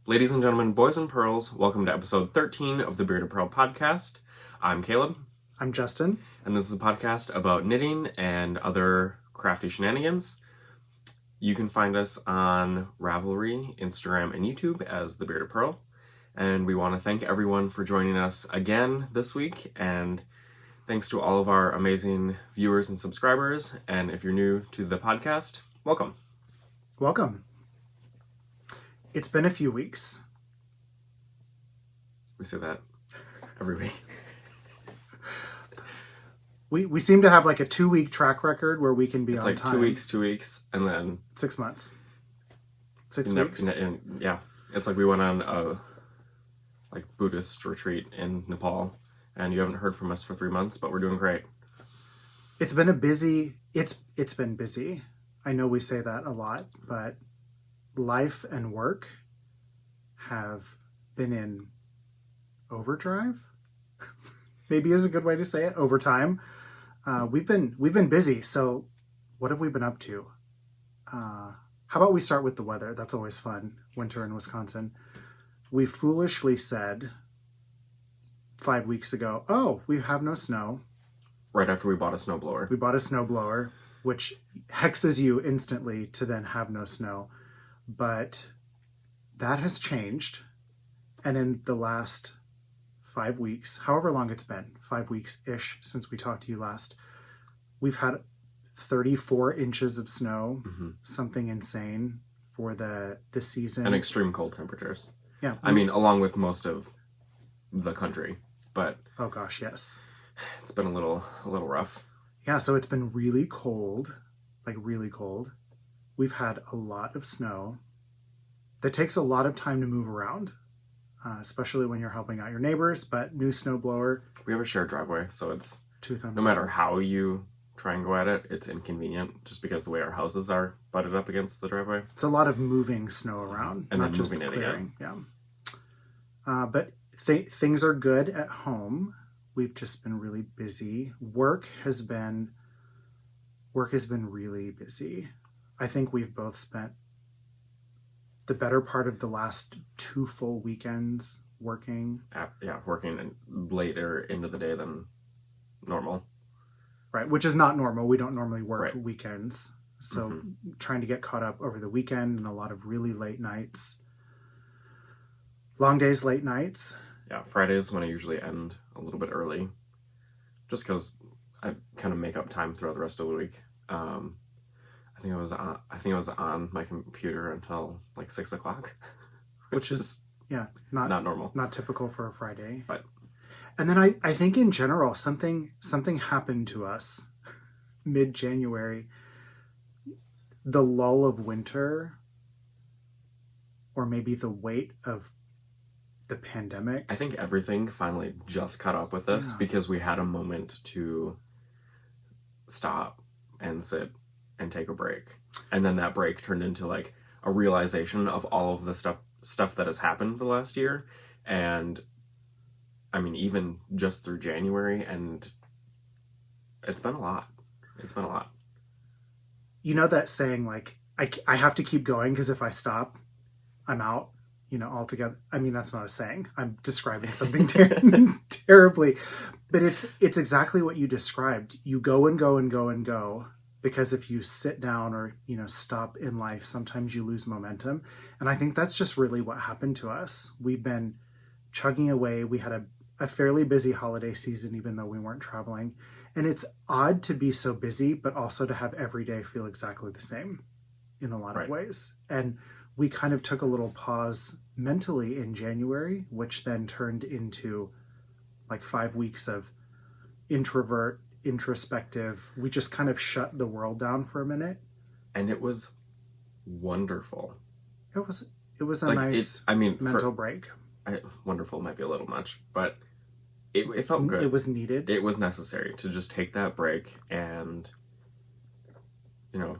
Ladies and gentlemen, boys and pearls, welcome to episode 13 of the Bearded Purl Podcast. I'm Caleb. I'm Justin. And this is a podcast about knitting and other crafty shenanigans. You can find us on Ravelry, Instagram, and YouTube as the Bearded Purl. And we want to thank everyone for joining us again this week. And thanks to all of our amazing viewers and subscribers. And if you're new to the podcast, welcome. Welcome. It's been a few weeks. We say that every week. We seem to have like a 2-week track record where we can be it's on like time. 2 weeks, and then 6 months. 6 weeks. Yeah, it's like we went on a Buddhist retreat in Nepal, and you haven't heard from us for 3 months, but we're doing great. It's been it's been busy. I know we say that a lot, but life and work have been in overdrive. Maybe is a good way to say it. Overtime. We've been busy. So what have we been up to? How about we start with the weather? That's always fun. Winter in Wisconsin. We foolishly said 5 weeks ago, oh, we have no snow. Right after we bought a snowblower. We bought a snowblower, which hexes you instantly to then have no snow. But that has changed. And in the last 5 weeks, however long it's been, 5 weeks-ish since we talked to you last, we've had 34 inches of snow, something insane for the season. And extreme cold temperatures. Yeah. I mean, along with most of the country, but... Oh gosh, yes. It's been a little rough. Yeah, so it's been really cold, like really cold. We've had a lot of snow. That takes a lot of time to move around. Especially when you're helping out your neighbors, but new snowblower. We have a shared driveway, so it's 2 thumbs no matter up. how you try and go at it, it's inconvenient just because the way our houses are butted up against the driveway. It's a lot of moving snow around, and not then just moving clearing. It again. Yeah. But things are good at home. We've just been really busy. Work has been really busy. I think we've both spent the better part of the last 2 full weekends working. Working later into the day than normal. Right, which is not normal. We don't normally work right. weekends. So trying to get caught up over the weekend and a lot of really late nights. Long days, late nights. Yeah, Fridays when I usually end a little bit early. Just because I kind of make up time throughout the rest of the week. I think I was on my computer until like 6 o'clock, which is not normal, not typical for a Friday. But and then I think in general something happened to us mid-January. The lull of winter, or maybe the weight of the pandemic. I think everything finally just caught up with us because we had a moment to stop and sit and take a break. And then that break turned into like a realization of all of the stuff that has happened the last year. And I mean, even just through January, and it's been a lot. You know that saying, like, I have to keep going because if I stop, I'm out, altogether. I mean, that's not a saying. I'm describing something terribly. But it's exactly what you described. You go and go and go and go. Because if you sit down or, stop in life, sometimes you lose momentum. And I think that's just really what happened to us. We've been chugging away. We had a fairly busy holiday season, even though we weren't traveling. And it's odd to be so busy, but also to have every day feel exactly the same in a lot of ways. And we kind of took a little pause mentally in January, which then turned into like 5 weeks of introspective. We just kind of shut the world down for a minute, and it was wonderful. It was a nice mental break. Wonderful might be a little much, but it felt good. It was needed. It was necessary to just take that break, and this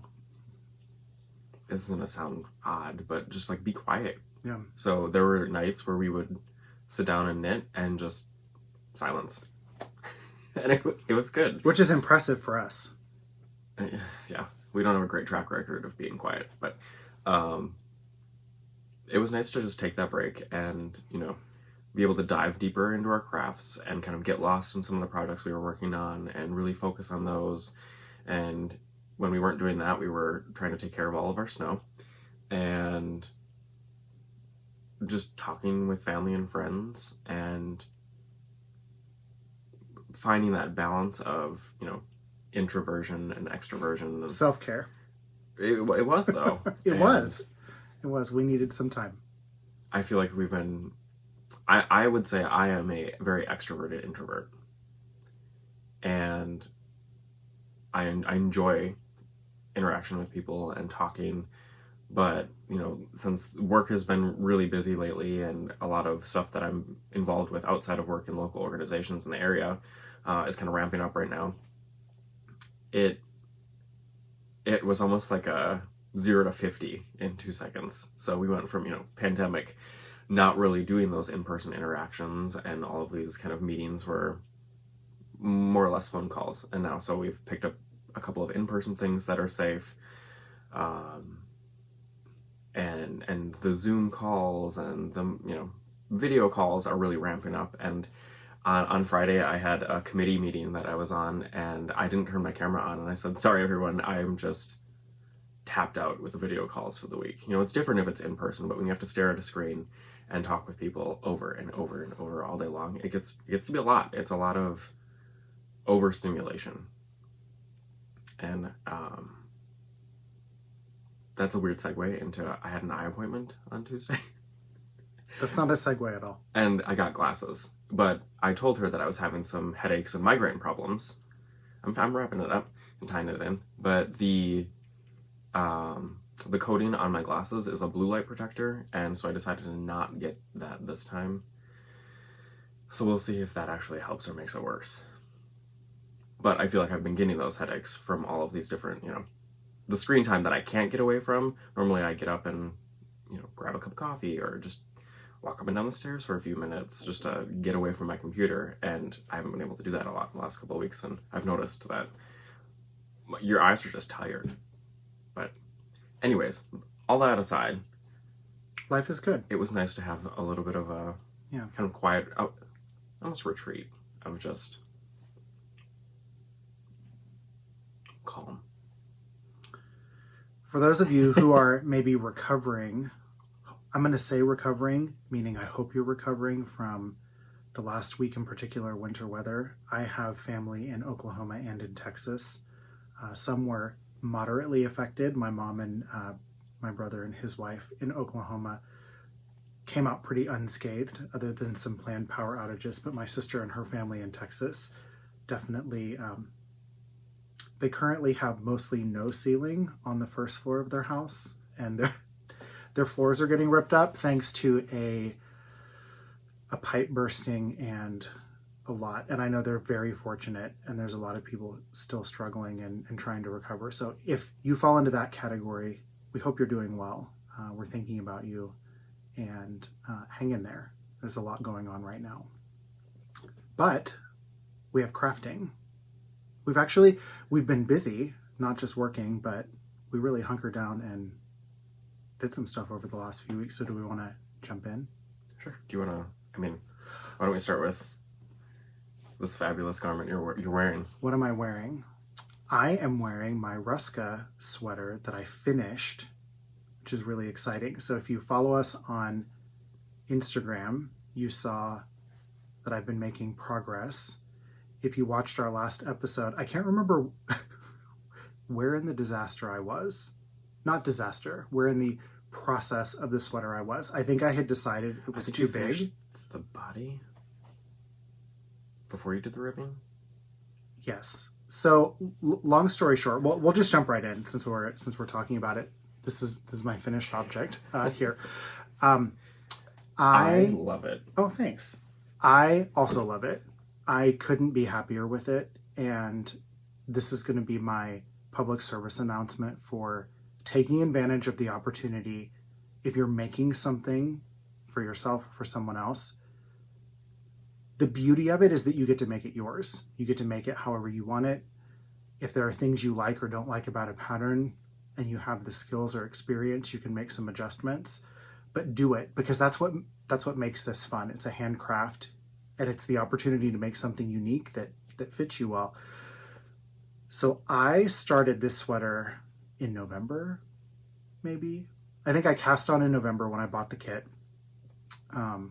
is gonna sound odd, but just like be quiet. Yeah. So there were nights where we would sit down and knit and just silence. And it was good. Which is impressive for us. Yeah. We don't have a great track record of being quiet, but it was nice to just take that break and, be able to dive deeper into our crafts and kind of get lost in some of the projects we were working on and really focus on those. And when we weren't doing that, we were trying to take care of all of our snow and just talking with family and friends and finding that balance of, introversion and extroversion. And self-care. It was, though. It was. We needed some time. I feel like we've been... I would say I am a very extroverted introvert. And I enjoy interaction with people and talking. But, since work has been really busy lately and a lot of stuff that I'm involved with outside of work in local organizations in the area is kind of ramping up right now, it was almost like a 0 to 50 in 2 seconds. So we went from, pandemic, not really doing those in-person interactions, and all of these kind of meetings were more or less phone calls. And now, so we've picked up a couple of in-person things that are safe. And the Zoom calls and the, video calls are really ramping up. And on Friday, I had a committee meeting that I was on, and I didn't turn my camera on. And I said, sorry, everyone, I am just tapped out with the video calls for the week. It's different if it's in person, but when you have to stare at a screen and talk with people over and over and over all day long, it gets to be a lot. It's a lot of overstimulation. And that's a weird segue into I had an eye appointment on Tuesday. That's not a segue at all. And I got glasses. But I told her that I was having some headaches and migraine problems. I'm wrapping it up and tying it in. But the coating on my glasses is a blue light protector, and so I decided to not get that this time. So we'll see if that actually helps or makes it worse. But I feel like I've been getting those headaches from all of these different, the screen time that I can't get away from. Normally I get up and, grab a cup of coffee or just walk up and down the stairs for a few minutes just to get away from my computer, and I haven't been able to do that a lot in the last couple of weeks, and I've noticed that your eyes are just tired. But anyways, all that aside, life is good. It was nice to have a little bit of a kind of quiet, almost retreat of just calm. For those of you who are maybe recovering, I'm going to say recovering, meaning I hope you're recovering from the last week in particular winter weather. I have family in Oklahoma and in Texas. Some were moderately affected. My mom and my brother and his wife in Oklahoma came out pretty unscathed, other than some planned power outages. But my sister and her family in Texas definitely, they currently have mostly no ceiling on the first floor of their house, and their floors are getting ripped up thanks to a pipe bursting and a lot. And I know they're very fortunate, and there's a lot of people still struggling and trying to recover. So if you fall into that category, we hope you're doing well. We're thinking about you, and hang in there. There's a lot going on right now. But we have crafting. We've been busy, not just working, but we really hunkered down and did some stuff over the last few weeks. So do we want to jump in? Sure. Do you want to, why don't we start with this fabulous garment you're wearing? What am I wearing? I am wearing my Ruska sweater that I finished, which is really exciting. So if you follow us on Instagram, you saw that I've been making progress. If you watched our last episode, I can't remember where in the disaster I was. Not disaster, where in the process of the sweater I was. I think I had decided it was too big. The body before you did the ribbing? Yes. So long story short, we'll just jump right in since we're talking about it. This is my finished object here. I love it. Oh, thanks. I also love it. I couldn't be happier with it, and this is going to be my public service announcement for taking advantage of the opportunity. If you're making something for yourself or for someone else, the beauty of it is that you get to make it yours. You get to make it however you want it. If there are things you like or don't like about a pattern and you have the skills or experience, you can make some adjustments. but do it, because that's what makes this fun. It's a handcraft, and it's the opportunity to make something unique that fits you well. So I started this sweater in November, maybe. I think I cast on in November when I bought the kit. I'll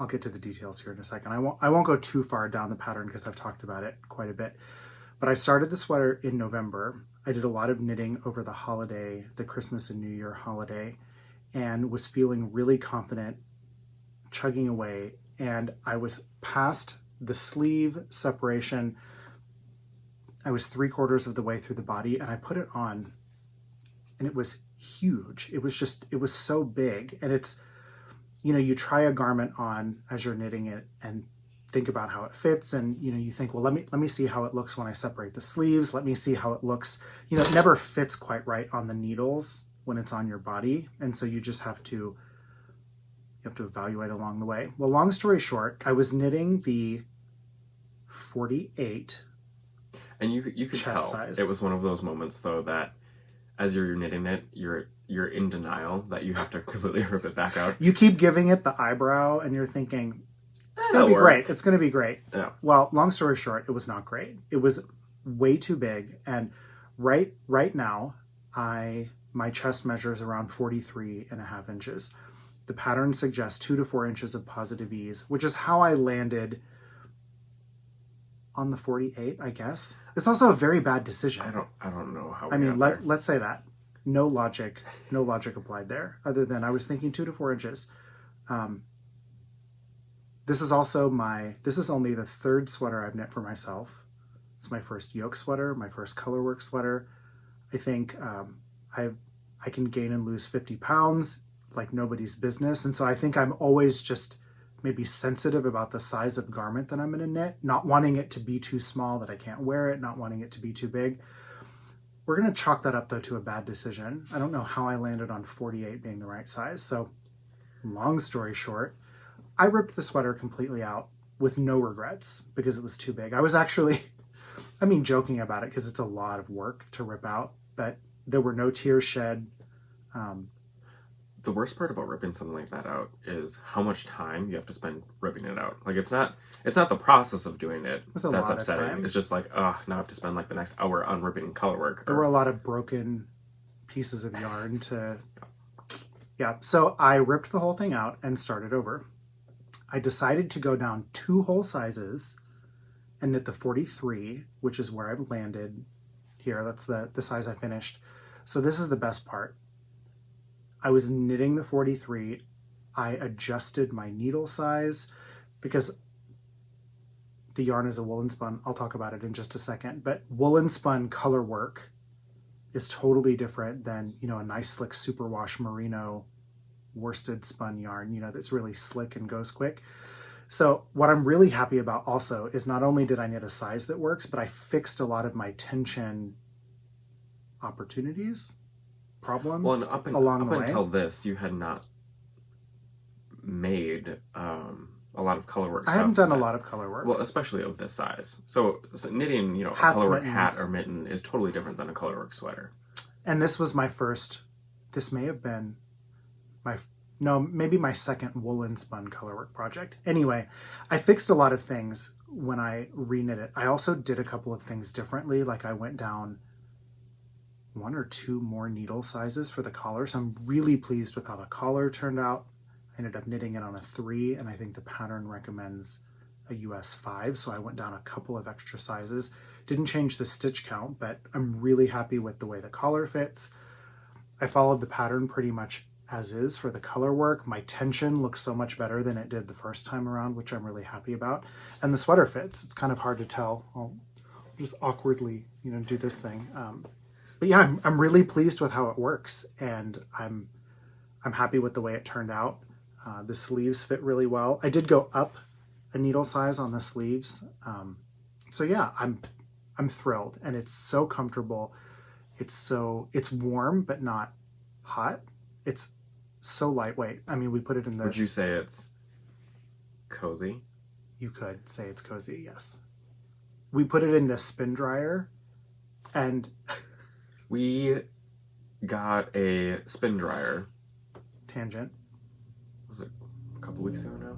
get to the details here in a second. I won't go too far down the pattern because I've talked about it quite a bit. But I started the sweater in November. I did a lot of knitting over the holiday, the Christmas and New Year holiday, and was feeling really confident, chugging away. And I was past the sleeve separation. I was 3/4 of the way through the body, and I put it on, and it was huge. It was so big. And it's, you try a garment on as you're knitting it and think about how it fits, and you think, well, let me see how it looks when I separate the sleeves. Let me see how it looks. It never fits quite right on the needles when it's on your body, and so you just have to evaluate along the way. Well, long story short, I was knitting the 48, and you could tell size. It was one of those moments though that as you're knitting it, you're in denial that you have to completely rip it back out. You keep giving it the eyebrow, and you're thinking, it's going to be great. It's going to be great. Yeah. Well, long story short, it was not great. It was way too big. And right now, my chest measures around 43.5 inches. The pattern suggests 2 to 4 inches of positive ease, which is how I landed on the 48, I guess. It's also a very bad decision. I don't know how. Let's say that. No logic applied there, other than I was thinking 2 to 4 inches. This is only the third sweater I've knit for myself. It's my first yoke sweater, my first colorwork sweater. I think I can gain and lose 50 pounds like nobody's business. And so I think I'm always just maybe sensitive about the size of garment that I'm going to knit, not wanting it to be too small that I can't wear it, not wanting it to be too big. We're going to chalk that up, though, to a bad decision. I don't know how I landed on 48 being the right size. So long story short, I ripped the sweater completely out with no regrets because it was too big. I was actually, joking about it because it's a lot of work to rip out, but there were no tears shed. The worst part about ripping something like that out is how much time you have to spend ripping it out. Like, it's not the process of doing it that's upsetting. It's just like, now I have to spend like the next hour unripping color work. There were a lot of broken pieces of yarn yeah. So I ripped the whole thing out and started over. I decided to go down 2 whole sizes and knit the 43, which is where I've landed here. That's the size I finished. So this is the best part. I was knitting the 43. I adjusted my needle size because the yarn is a woolen spun. I'll talk about it in just a second. But woolen spun color work is totally different than, a nice slick superwash merino worsted spun yarn, that's really slick and goes quick. So what I'm really happy about also is not only did I knit a size that works, but I fixed a lot of my tension problems along the way. Up until this, you had not made a lot of color work stuff. I haven't done a lot of color work. Well, especially of this size. So knitting, a color work hat or mitten is totally different than a color work sweater. And this was this may have been maybe my second woolen spun colorwork project. Anyway, I fixed a lot of things when I reknit it. I also did a couple of things differently. Like I went down 1 or 2 more needle sizes for the collar. So I'm really pleased with how the collar turned out. I ended up knitting it on a 3, and I think the pattern recommends a US 5. So I went down a couple of extra sizes. Didn't change the stitch count, but I'm really happy with the way the collar fits. I followed the pattern pretty much as is for the color work. My tension looks so much better than it did the first time around, which I'm really happy about. And the sweater fits. It's kind of hard to tell. I'll just awkwardly, do this thing. But yeah, I'm really pleased with how it works, and I'm happy with the way it turned out. The sleeves fit really well. I did go up a needle size on the sleeves. So yeah, I'm thrilled, and it's so comfortable. It's warm but not hot. It's so lightweight. We put it in this. Would you say it's cozy? You could say it's cozy, yes. We put it in this spin dryer, and we got a spin dryer. Tangent. Was it a couple weeks ago now?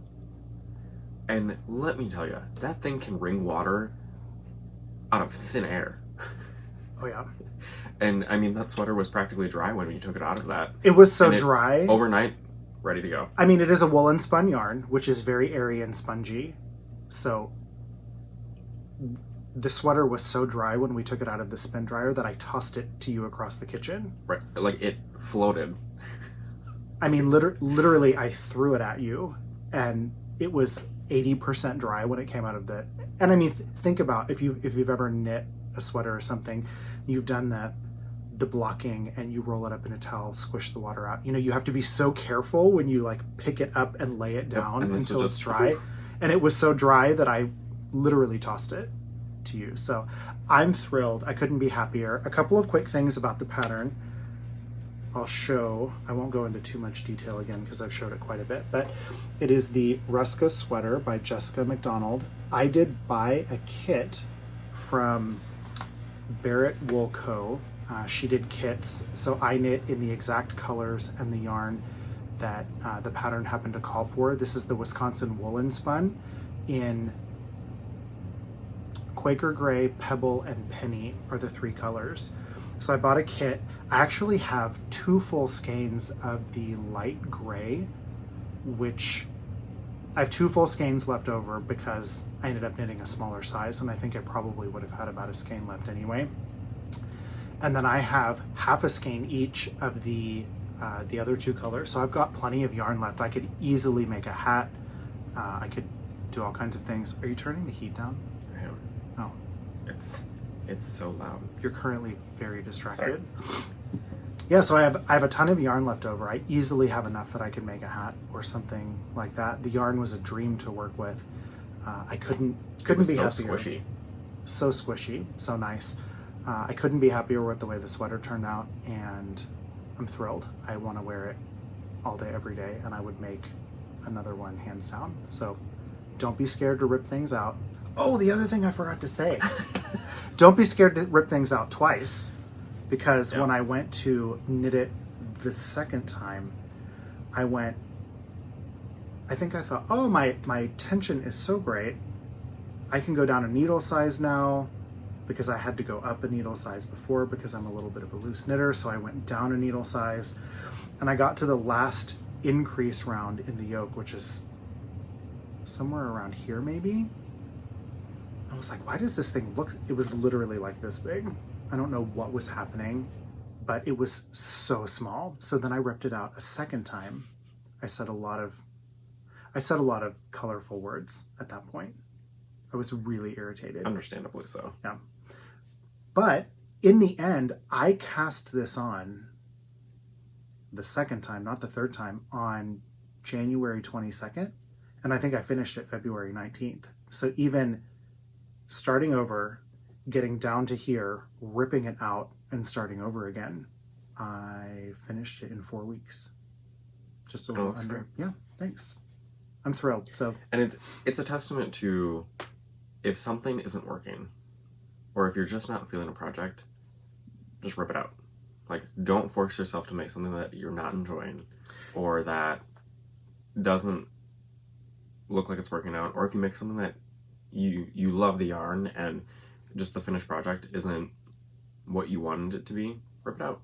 And let me tell you, that thing can wring water out of thin air. Oh, yeah. And, I mean, that sweater was practically dry when you took it out of that. It was so dry. Overnight, ready to go. I mean, it is a woolen spun yarn, which is very airy and spongy. So the sweater was so dry when we took it out of the spin dryer that I tossed it to you across the kitchen. Right. Like, it floated. I mean, literally, I threw it at you, and it was 80% dry when it came out of the... And I mean, think about if you've ever knit a sweater or something, you've done the blocking and you roll it up in a towel, squish the water out. You know, you have to be so careful when you like pick it up and lay it down until it's dry. And it was so dry that I literally tossed it to you. So I'm thrilled. I couldn't be happier. A couple of quick things about the pattern. I'll show. I won't go into too much detail again because I've showed it quite a bit, but it is the Ruska sweater by Jessica McDonald. I did buy a kit from Barrett Wool Co. She did kits, so I knit in the exact colors and the yarn that the pattern happened to call for. This is the Wisconsin Woolen Spun in Quaker Gray, Pebble, and Penny are the three colors. So I bought a kit. I actually have 2 full skeins of the light gray, which I have 2 full skeins left over because I ended up knitting a smaller size, and I think I probably would have had about a skein left anyway. And then I have half a skein each of the other 2 colors. So I've got plenty of yarn left. I could easily make a hat. I could do all kinds of things. Are you turning the heat down? I am. Oh. It's so loud. You're currently very distracted. Sorry. Yeah, so I have a ton of yarn left over. I easily have enough that I could make a hat or something like that. The yarn was a dream to work with. I couldn't be happier. So squishy. So squishy, so nice. I couldn't be happier with the way the sweater turned out, and I'm thrilled. I want to wear it all day, every day, and I would make another one hands down. So don't be scared to rip things out. Oh, the other thing I forgot to say. Don't be scared to rip things out twice, because when I went to knit it the second time, I thought, oh, my tension is so great. I can go down a needle size now, because I had to go up a needle size before because I'm a little bit of a loose knitter. So I went down a needle size, and I got to the last increase round in the yoke, which is somewhere around here maybe. I was like, why does this thing look... It was literally like this big. I don't know what was happening, but it was so small. So then I ripped it out a second time. I said a lot of colorful words at that point. I was really irritated. Understandably so. Yeah. But in the end, I cast this on the second time, not the third time, on January 22nd. And I think I finished it February 19th. So even starting over, getting down to here, ripping it out, and starting over again, I finished it in 4 weeks. Just a little under. Great. Yeah, thanks. I'm thrilled. So, and it's a testament to, if something isn't working, or if you're just not feeling a project, just rip it out. Like, don't force yourself to make something that you're not enjoying, or that doesn't look like it's working out, or if you make something that you love the yarn and just the finished project isn't what you wanted it to be, rip it out.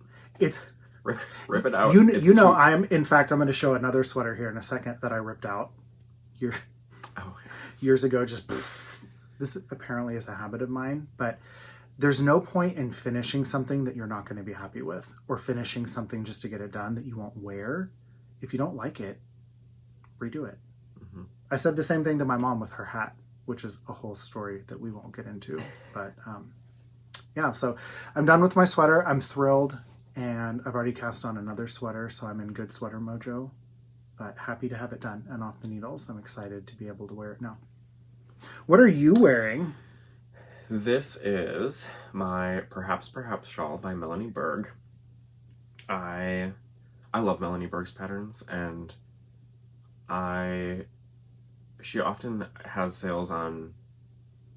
Rip it out. I'm going to show another sweater here in a second that I ripped out years ago. This apparently is a habit of mine, but there's no point in finishing something that you're not going to be happy with, or finishing something just to get it done that you won't wear. If you don't like it, redo it. Mm-hmm. I said the same thing to my mom with her hat, which is a whole story that we won't get into. But yeah, so I'm done with my sweater. I'm thrilled, and I've already cast on another sweater, so I'm in good sweater mojo, but happy to have it done and off the needles. I'm excited to be able to wear it now. What are you wearing? This is my Perhaps Shawl by Melanie Berg. I love Melanie Berg's patterns, and she often has sales on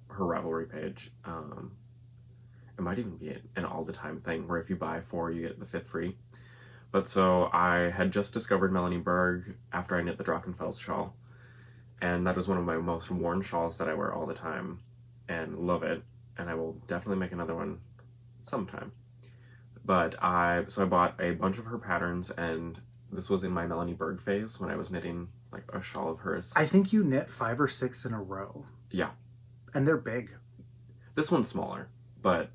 her Ravelry page. And it might even be an all the time thing where if you buy 4, you get the 5th free. But so I had just discovered Melanie Berg after I knit the Drachenfels shawl. And that is one of my most worn shawls that I wear all the time and love it. And I will definitely make another one sometime. But I bought a bunch of her patterns, and this was in my Melanie Berg phase when I was knitting like a shawl of hers. I think you knit 5 or 6 in a row. Yeah. And they're big. This one's smaller, but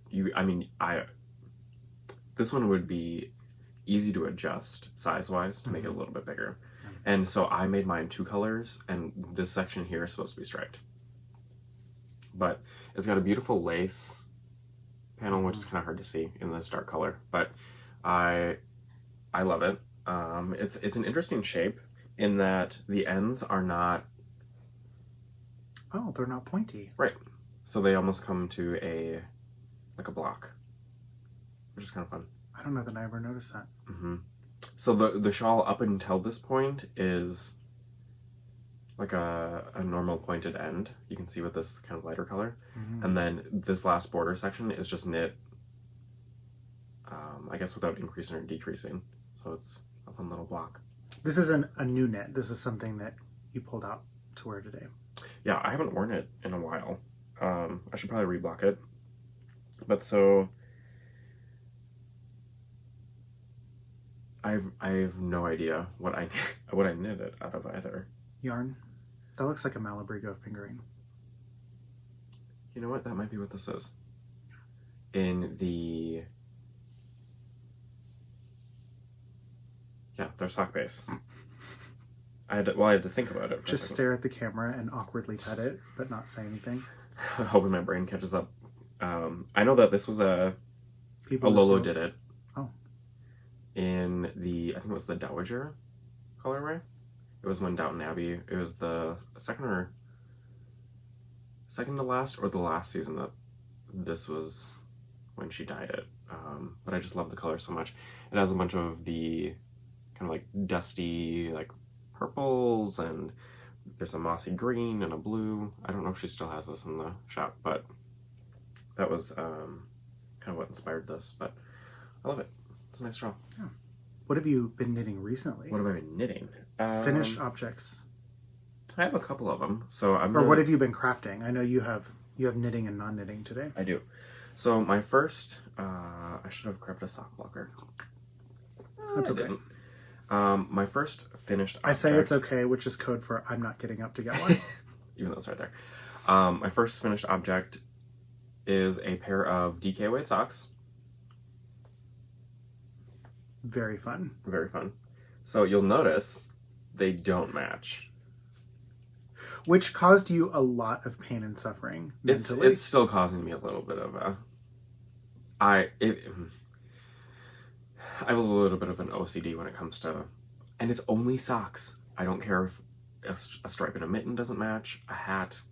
this one would be easy to adjust size-wise to make it a little bit bigger. And so I made mine 2 colors, and this section here is supposed to be striped. But it's got a beautiful lace panel, which is kind of hard to see in this dark color. But I love it. It's an interesting shape in that the ends are not... Oh, they're not pointy. Right. So they almost come to a block, which is kind of fun. I don't know that I ever noticed that. Mm-hmm. So the shawl up until this point is like a normal pointed end. You can see with this kind of lighter color. Mm-hmm. And then this last border section is just knit, I guess without increasing or decreasing. So it's a fun little block. This isn't a new knit. This is something that you pulled out to wear today. Yeah, I haven't worn it in a while. I should probably reblock it. But so... I have no idea what I knit it out of either. Yarn? That looks like a Malabrigo fingering. You know what? That might be what this is. In the... Yeah, their sock base. I had to think about it. Just stare at the camera and awkwardly pet it, but not say anything. Hoping my brain catches up. I know that this was a Lolo did it. Oh. In the, I think it was the Dowager colorway. It was when Downton Abbey, it was the second to last or the last season that this was when she dyed it. But I just love the color so much. It has a bunch of the kind of like dusty like purples, and there's a mossy green and a blue. I don't know if she still has this in the shop, but that was kind of what inspired this. But I love it. It's a nice shawl. Yeah. What have you been knitting recently? What have I been knitting? Finished objects. I have a couple of them. So what have you been crafting? I know you have knitting and non-knitting today. I do. So my first, I should have grabbed a sock blocker. That's okay. Didn't. My first finished object... I say it's okay, which is code for I'm not getting up to get one. Even though it's right there. My first finished object is a pair of DK weight socks. Very fun. Very fun. So you'll notice they don't match. Which caused you a lot of pain and suffering mentally. It's still causing me a little bit of a... I have a little bit of an OCD when it comes to... And it's only socks. I don't care if a stripe in a mitten doesn't match, a hat,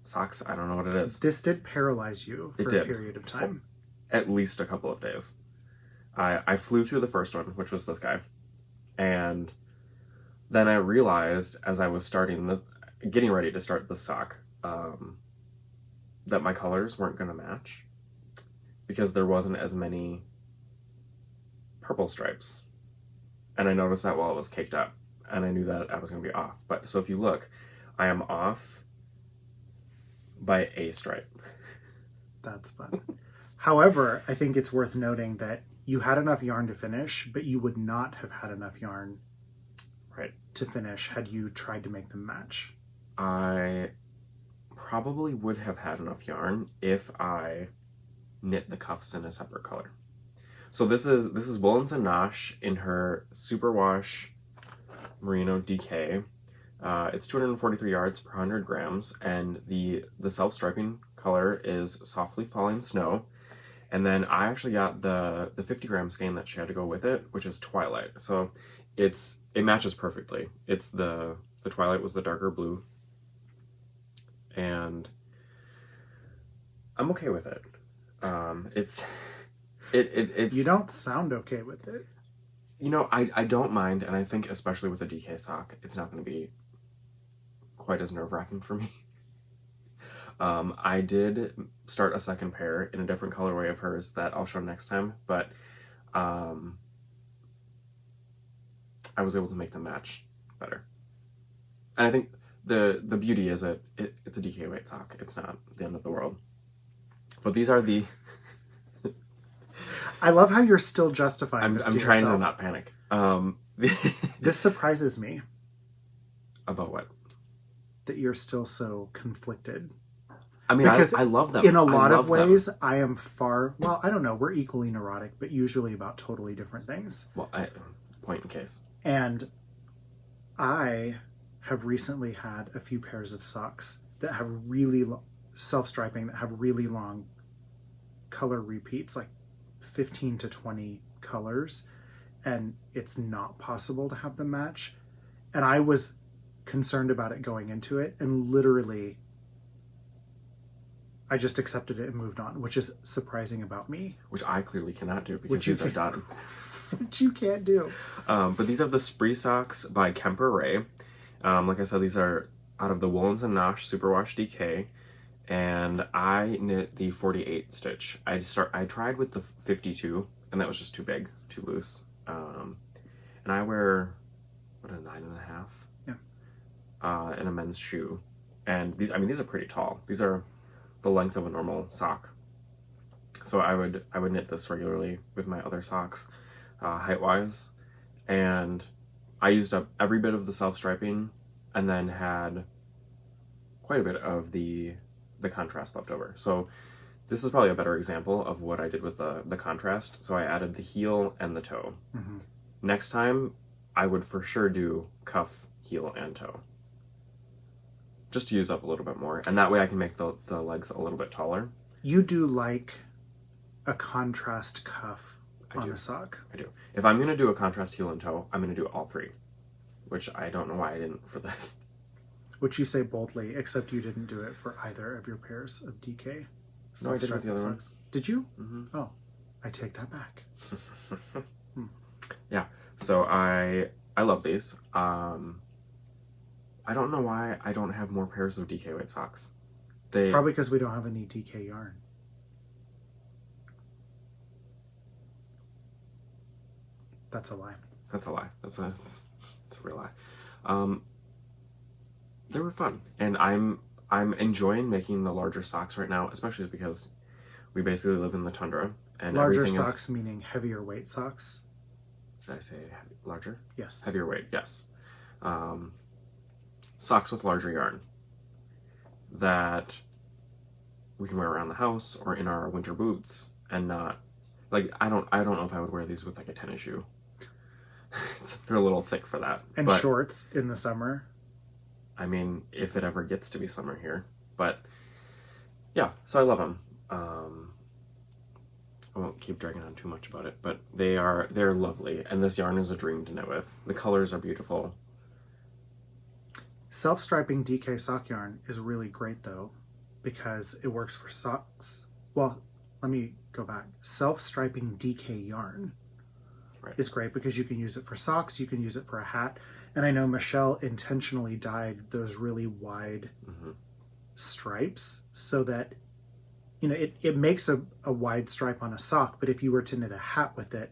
socks, I don't know what it is. This did paralyze you for a period of time. At least a couple of days. I flew through the first one, which was this guy. And then I realized as I was getting ready to start the sock, that my colors weren't going to match. Because there wasn't as many purple stripes. And I noticed that while it was caked up. And I knew that I was going to be off. But so if you look, I am off by a stripe. That's fun. However, I think it's worth noting that you had enough yarn to finish, but you would not have had enough yarn to finish had you tried to make them match. I probably would have had enough yarn if I knit the cuffs in a separate color. So this is Woolens and Nosh in her Superwash Merino DK. It's 243 yards per 100 grams, and the self-striping color is Softly Falling Snow. And then I actually got the 50 gram skein that she had to go with it, which is Twilight. So it matches perfectly. It's the Twilight was the darker blue. And I'm okay with it. It's You don't sound okay with it. You know, I don't mind, and I think especially with a DK sock, it's not going to be quite as nerve-wracking for me. I did start a second pair in a different colorway of hers that I'll show next time, but I was able to make them match better. And I think the beauty is it's a DK weight sock. It's not the end of the world. But these are the... I love how you're still justifying this to I'm trying yourself. to not panic. This surprises me. About what? That you're still so conflicted. I mean, because I love them. In a lot of ways, them. I am well, I don't know. We're equally neurotic, but usually about totally different things. Well, point in case. And I have recently had a few pairs of socks that have really self-striping, that have really long color repeats, like 15 to 20 colors, and it's not possible to have them match. And I was concerned about it going into it, and literally I just accepted it and moved on, which is surprising about me. Which I clearly cannot do because these are done. Which you can't do. But these are the Spree socks by Kemper Ray. Like I said, these are out of the Woolens and Nosh Superwash DK. And I knit the 48 stitch. I tried with the 52, and that was just too big, too loose. And I wear, a 9.5? Yeah. In a men's shoe. And these are pretty tall. These are the length of a normal sock. So I would knit this regularly with my other socks, height-wise. And I used up every bit of the self-striping and then had quite a bit of the contrast left over. So this is probably a better example of what I did with the contrast. So I added the heel and the toe. Mm-hmm. Next time, I would for sure do cuff, heel, and toe. Just to use up a little bit more. And that way I can make the legs a little bit taller. You do like a contrast cuff on a sock. I do. If I'm going to do a contrast heel and toe, I'm going to do all three. Which I don't know why I didn't for this. Which you say boldly, except you didn't do it for either of your pairs of DK. No, I did with the other one. Did you? Mm-hmm. Oh, I take that back. Yeah, so I love these. I don't know why I don't have more pairs of DK weight socks. Probably because we don't have any DK yarn. That's a lie. That's a lie. That's a real lie. They were fun, and I'm enjoying making the larger socks right now, especially because we basically live in the tundra, and larger everything socks meaning heavier weight socks. Should I say larger? Yes. Heavier weight. Yes. Socks with larger yarn that we can wear around the house or in our winter boots, and not like I don't know if I would wear these with like a tennis shoe. They're a little thick for that. And but, shorts in the summer. I mean, if it ever gets to be summer here. But yeah, so I love them. I won't keep dragging on too much about it, but they're lovely, and this yarn is a dream to knit with. The colors are beautiful. Self-striping DK sock yarn is really great though, because it works for socks. Well, let me go back. Self-striping DK yarn is great because you can use it for socks, you can use it for a hat. And I know Michelle intentionally dyed those really wide stripes so that, it makes a wide stripe on a sock, but if you were to knit a hat with it,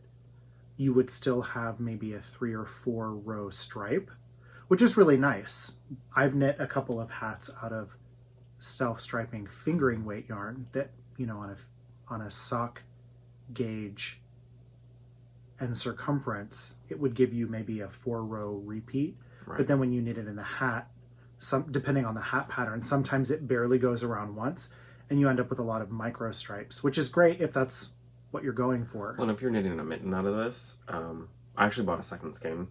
you would still have maybe a 3 or 4 row stripe, which is really nice. I've knit a couple of hats out of self-striping fingering weight yarn that, on a sock gauge and circumference, it would give you maybe a 4 row repeat. Right. But then when you knit it in a hat, depending on the hat pattern, sometimes it barely goes around once, and you end up with a lot of micro stripes, which is great if that's what you're going for. Well, and if you're knitting a mitten out of this, I actually bought a second skein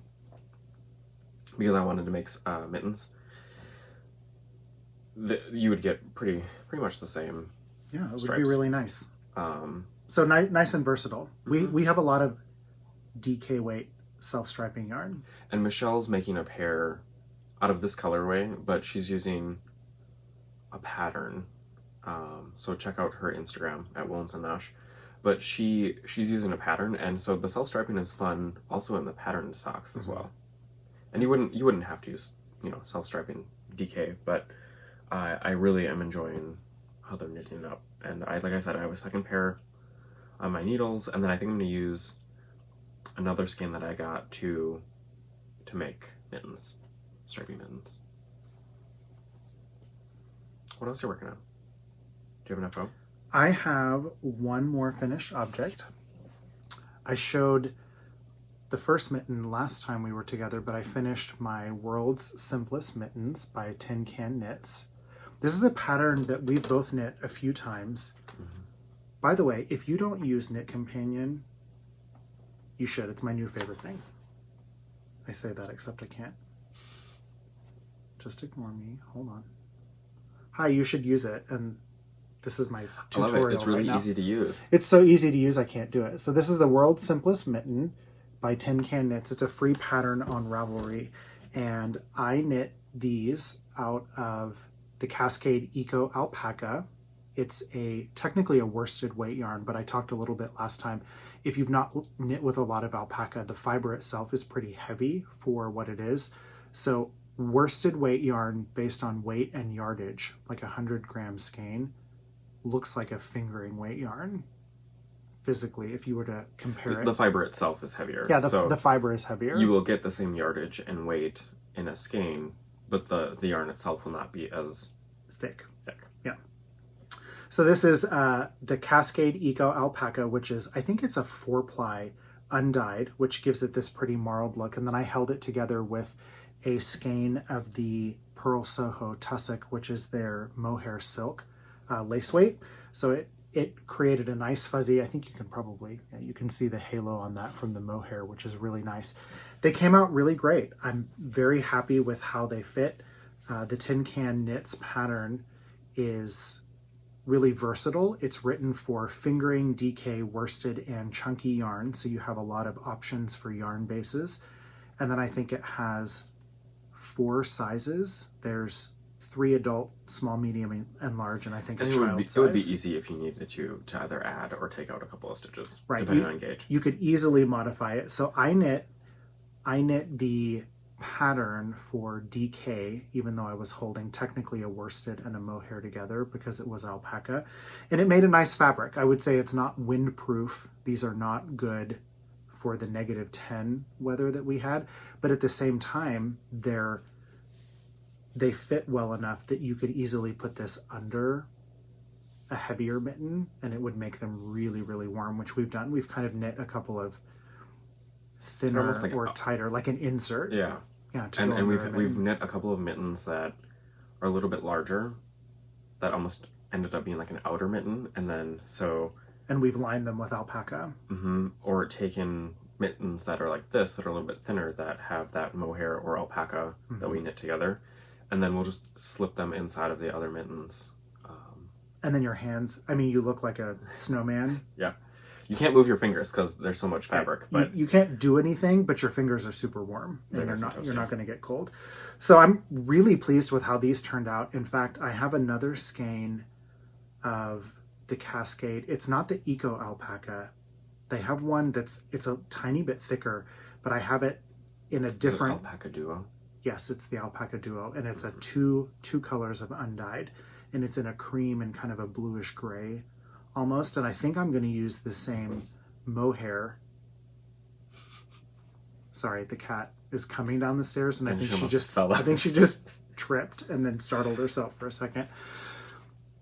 because I wanted to make mittens. You would get pretty much the same. Yeah, it would stripes. Be really nice. So nice and versatile. Mm-hmm. We have a lot of DK weight self-striping yarn. And Michelle's making a pair out of this colorway, but she's using a pattern. So check out her Instagram at Woolens and Nosh. But she's using a pattern, and so the self-striping is fun also in the patterned socks as well. And you wouldn't have to use self-striping DK, but I really am enjoying how they're knitting up. And like I said, I have a second pair on my needles, and then I think I'm going to use another skein that I got to make mittens, stripy mittens. What else are you working on? Do you have enough rope? I have one more finished object. I showed the first mitten last time we were together, but I finished my World's Simplest Mittens by Tin Can Knits. This is a pattern that we've both knit a few times. Mm-hmm. By the way, if you don't use Knit Companion, you should. It's my new favorite thing. I say that, except I can't. Just ignore me. Hold on. Hi, you should use it. And this is my tutorial. I love it. It's really right easy to use. It's so easy to use, I can't do it. So this is the World's Simplest Mitten by Tin Can Knits. It's a free pattern on Ravelry. And I knit these out of the Cascade Eco Alpaca. It's technically a worsted weight yarn, but I talked a little bit last time. If you've not knit with a lot of alpaca, the fiber itself is pretty heavy for what it is. So worsted weight yarn based on weight and yardage, like 100-gram skein, looks like a fingering weight yarn physically if you were to compare it. The fiber itself is heavier. Yeah, the fiber is heavier. You will get the same yardage and weight in a skein, but the yarn itself will not be as thick. Yeah. So this is the Cascade Eco Alpaca, which is, I think it's a 4-ply undyed, which gives it this pretty marled look. And then I held it together with a skein of the Pearl Soho Tussock, which is their mohair silk lace weight. So it created a nice fuzzy, I think you can see the halo on that from the mohair, which is really nice. They came out really great. I'm very happy with how they fit. The Tin Can Knits pattern is really versatile. It's written for fingering, DK, worsted, and chunky yarn, so you have a lot of options for yarn bases. And then I think it has 4 sizes. There's 3 adult, small, medium, and large, and I think a child size. It would be easy if you needed to either add or take out a couple of stitches, right? Depending on gauge. You could easily modify it. So I knit the pattern for DK, even though I was holding technically a worsted and a mohair together because it was alpaca, and it made a nice fabric. I would say it's not windproof. These are not good for the -10 weather that we had, but at the same time, they fit well enough that you could easily put this under a heavier mitten and it would make them really, really warm, which we've done. We've kind of knit a couple of thinner or tighter, like an insert. Yeah. And we've knit a couple of mittens that are a little bit larger that almost ended up being like an outer mitten, and we've lined them with alpaca. Mm-hmm. Or taken mittens that are like this, that are a little bit thinner, that have that mohair or alpaca that we knit together, and then we'll just slip them inside of the other mittens. And then your hands, you look like a snowman. Yeah. You can't move your fingers because there's so much fabric. But you can't do anything, but your fingers are super warm, and you're not going to get cold. So I'm really pleased with how these turned out. In fact, I have another skein of the Cascade. It's not the Eco Alpaca. They have one it's a tiny bit thicker, but I have it in a different... Is it Alpaca Duo? Yes, it's the Alpaca Duo, and it's a two colors of undyed, and it's in a cream and kind of a bluish gray almost, and I think I'm going to use the same mohair. Sorry, the cat is coming down the stairs, and I think she just fell. I think she just tripped and then startled herself for a second.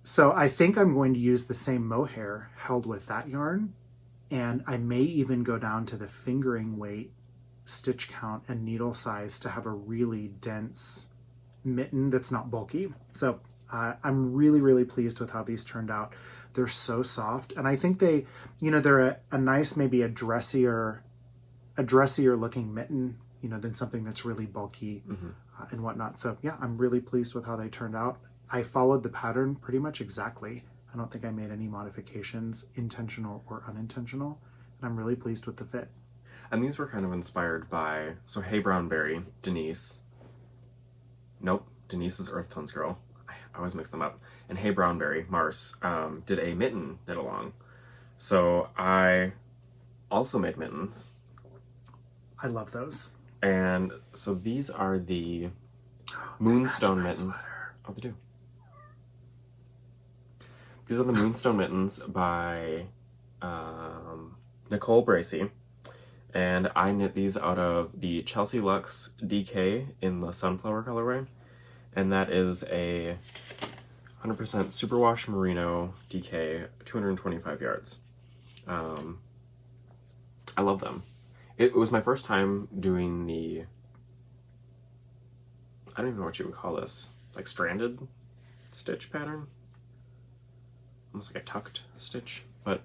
So I think I'm going to use the same mohair held with that yarn, and I may even go down to the fingering weight, stitch count, and needle size to have a really dense mitten that's not bulky. So I'm really, really pleased with how these turned out. They're so soft, and I think they're a nice, maybe a dressier looking mitten, than something that's really bulky and whatnot. So yeah, I'm really pleased with how they turned out. I followed the pattern pretty much exactly. I don't think I made any modifications, intentional or unintentional, and I'm really pleased with the fit. And these were kind of inspired by, Hey Brown Berry, Denise. Nope, Denise is Earth Tones Girl. I always mix them up. And Hey Brownberry, Mars, did a mitten knit along. So I also made mittens. I love those. And so these are the Moonstone mittens. Sweater. Oh, they do. These are the Moonstone Mittens by Nicole Bracey. And I knit these out of the Chelsea Luxe DK in the Sunflower colorway. And that is a 100% superwash merino DK, 225 yards. I love them. It was my first time doing the, I don't even know what you would call this, like stranded stitch pattern. Almost like a tucked stitch, but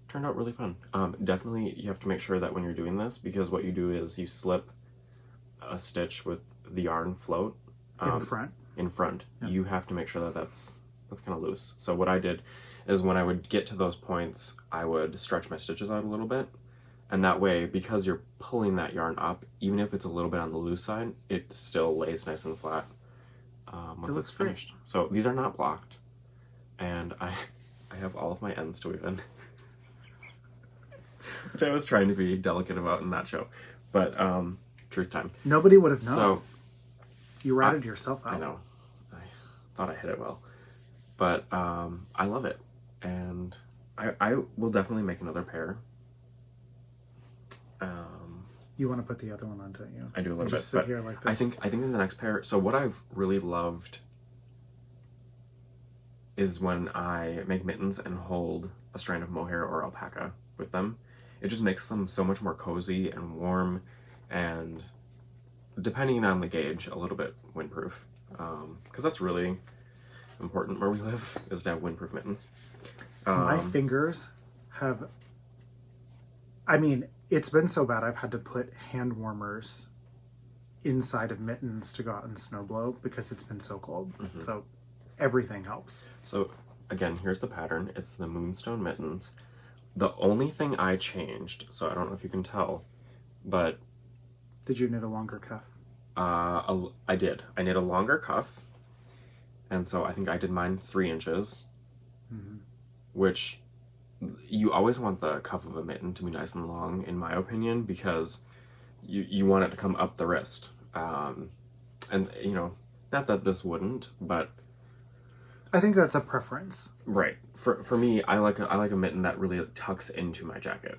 turned out really fun. Definitely you have to make sure that when you're doing this, because what you do is you slip a stitch with the yarn float. In front. Yep. You have to make sure that that's kind of loose. So what I did is when I would get to those points, I would stretch my stitches out a little bit. And that way, because you're pulling that yarn up, even if it's a little bit on the loose side, it still lays nice and flat once it's finished. Great. So these are not blocked. And I have all of my ends to weave in. Which I was trying to be delicate about and not show. But truth time. Nobody would have known. So you ratted yourself out. I know. I thought I hit it well. But I love it. And I will definitely make another pair. You want to put the other one on, don't you? I do a little bit. Just sit here like this. I think in the next pair, so what I've really loved is when I make mittens and hold a strand of mohair or alpaca with them. It just makes them so much more cozy and warm and, depending on the gauge, a little bit windproof. Because that's really important where we live, is to have windproof mittens. My fingers have... I mean, it's been so bad I've had to put hand warmers inside of mittens to go out and snow blow because it's been so cold. So everything helps. So again, here's the pattern. It's the Moonstone Mittens. The only thing I changed, so I don't know if you can tell, but... Did you knit a longer cuff? I did. I knit a longer cuff, and so I think I did mine 3 inches, which you always want the cuff of a mitten to be nice and long, in my opinion, because you want it to come up the wrist. And, you know, not that this wouldn't, but... I think that's a preference. Right. For me, I like a mitten that really tucks into my jacket.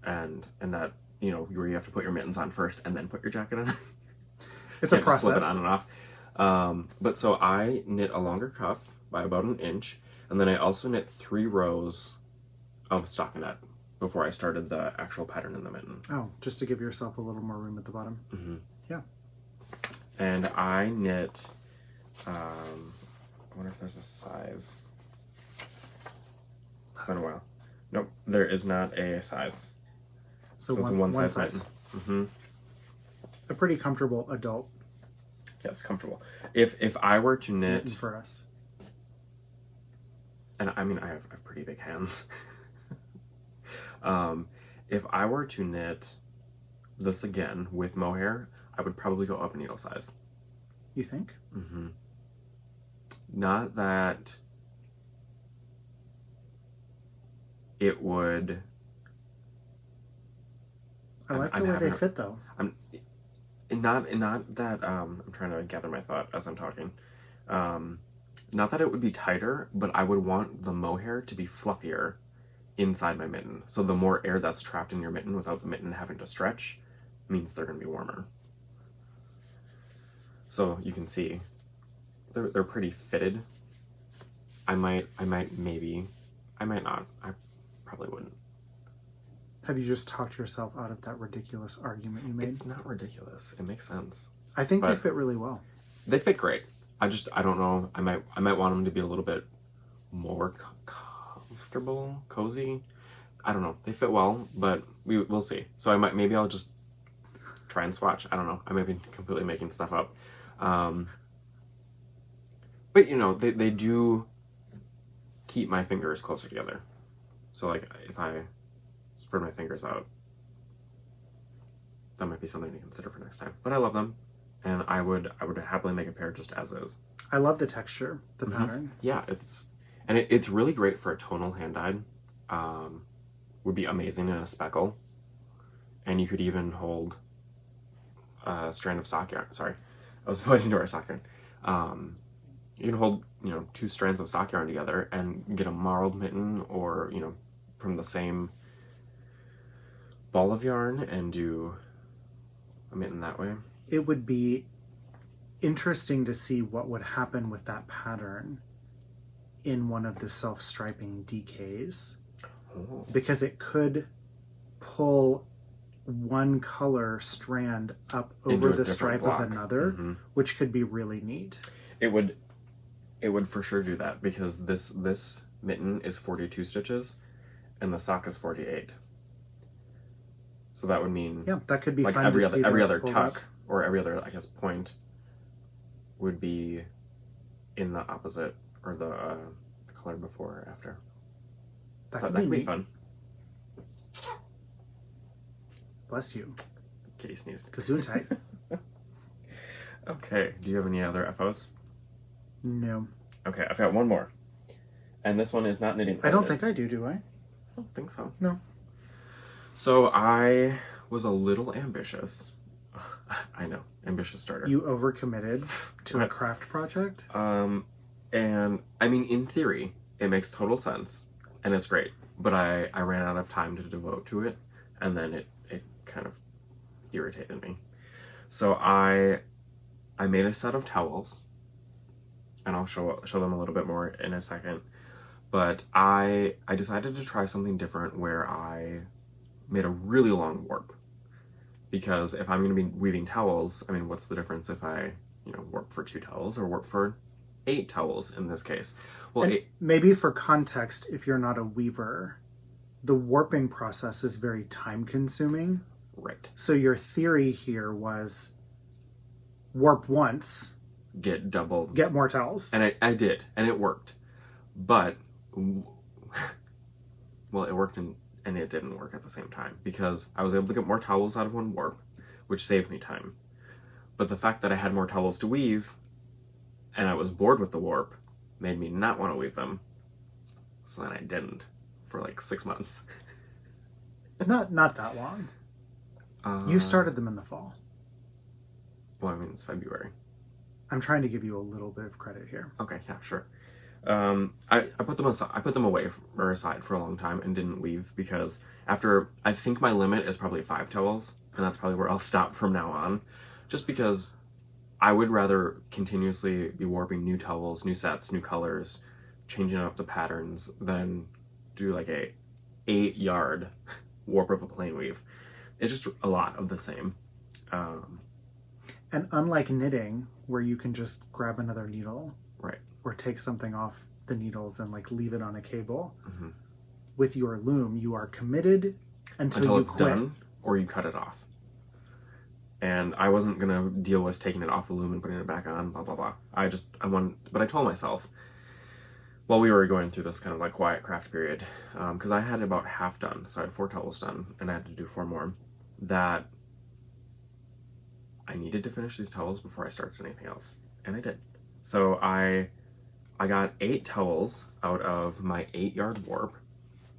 And that, you know, where you have to put your mittens on first and then put your jacket on. It's a process. Slip it on and off. But so I knit a longer cuff by about 1 inch, and then I also knit 3 rows of stockinette before I started the actual pattern in the mitten. Oh, just to give yourself a little more room at the bottom. Yeah. And I knit, I wonder if there's a size. It's been a while. Nope, there is not a size. So it's a one size. Mitten. A pretty comfortable adult. Yes, comfortable. If I were to knit... Mitten for us. And I mean, I have pretty big hands. If I were to knit this again with mohair, I would probably go up a needle size. You think? Not that it would... I like the way they fit, though. Not that... I'm trying to gather my thought as I'm talking. Not that it would be tighter, but I would want the mohair to be fluffier inside my mitten. So the more air that's trapped in your mitten without the mitten having to stretch means they're going to be warmer. So you can see they're pretty fitted. I might maybe. I might not. I probably wouldn't. Have you just talked yourself out of that ridiculous argument you made? It's not ridiculous. It makes sense. I think they fit really well. They fit great. I don't know. I might want them to be a little bit more comfortable, cozy. I don't know. They fit well, but we'll see. So maybe I'll just try and swatch. I don't know. I might be completely making stuff up. But you know, they do keep my fingers closer together. So like if I spread my fingers out, that might be something to consider for next time. But I love them, and I would happily make a pair just as is. I love the texture, the pattern. Yeah, it's really great for a tonal hand dyed. Would be amazing in a speckle, and you could even hold a strand of sock yarn. Sorry, I was pointing to our sock yarn. You can hold, 2 strands of sock yarn together and get a marled mitten or, from the same ball of yarn and do a mitten that way. It would be interesting to see what would happen with that pattern in one of the self-striping DKs. Oh. Because it could pull one color strand up over the stripe block of another, which could be really neat. It would for sure do that, because this mitten is 42 stitches and the sock is 48. So that would mean that could be like fun every other tuck up. Or every other, I guess, point would be in the opposite, or the color before or after. That could be be fun. Bless you. Kitty sneezed. Gesundheit. Okay. Do you have any other FOs? No. Okay, I've got one more. And this one is not knitting. I don't think I do I? I don't think so. No. So I was a little ambitious. I know, ambitious starter. You overcommitted to a craft project? And I mean, in theory, it makes total sense and it's great. But I ran out of time to devote to it, and then it kind of irritated me. So I made a set of towels, and I'll show them a little bit more in a second. But I decided to try something different where I made a really long warp. Because if I'm going to be weaving towels, I mean, what's the difference if I, warp for 2 towels or warp for 8 towels in this case? Well, maybe for context, if you're not a weaver, the warping process is very time consuming. Right. So your theory here was warp once, get double, get more towels. And I did, and it worked. But, well, it worked and it didn't work at the same time, because I was able to get more towels out of one warp, which saved me time. But the fact that I had more towels to weave, and I was bored with the warp, made me not want to weave them. So then I didn't for like 6 months. Not that long. You started them in the fall. Well, I mean, it's February. I'm trying to give you a little bit of credit here. Okay, yeah, sure. I put them aside. I put them away or aside for a long time and didn't weave, because I think my limit is probably 5 towels, and that's probably where I'll stop from now on. Just because I would rather continuously be warping new towels, new sets, new colors, changing up the patterns, than do like a 8-yard warp of a plain weave. It's just a lot of the same. And unlike knitting, where you can just grab another needle, right, or take something off the needles and like leave it on a cable, mm-hmm. with your loom, you are committed until you it's quit. Done, or you cut it off. And I wasn't gonna deal with taking it off the loom and putting it back on, blah blah blah. But I told myself, while we were going through this kind of like quiet craft period, because I had about half done, so I had 4 towels done, and I had to do 4 more, that I needed to finish these towels before I started anything else, and I did. So I got 8 towels out of my 8-yard warp,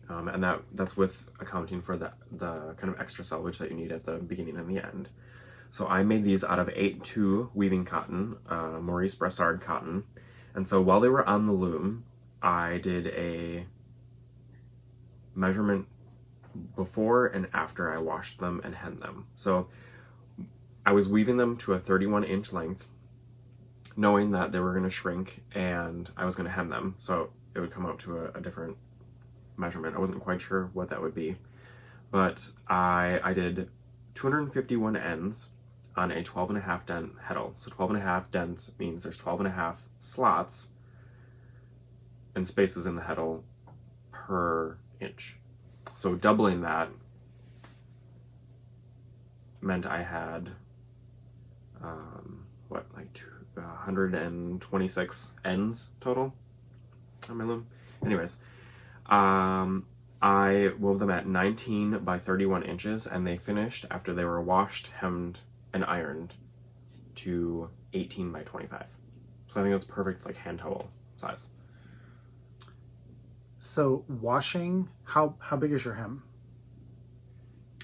and that's with accounting for the kind of extra selvage that you need at the beginning and the end. So I made these out of 8-2 weaving cotton, Maurice Brassard cotton, and so while they were on the loom, I did a measurement before and after I washed them and hemmed them. So I was weaving them to a 31-inch length, knowing that they were going to shrink and I was going to hem them, so it would come out to a different measurement. I wasn't quite sure what that would be, but I did 251 ends on a 12.5 dent heddle. So 12.5 dents means there's 12.5 slots and spaces in the heddle per inch. So doubling that meant I had 126 ends total on my loom. Anyways, I wove them at 19 by 31 inches, and they finished after they were washed, hemmed, and ironed to 18 by 25. So I think that's perfect, like hand towel size. So washing, how big is your hem?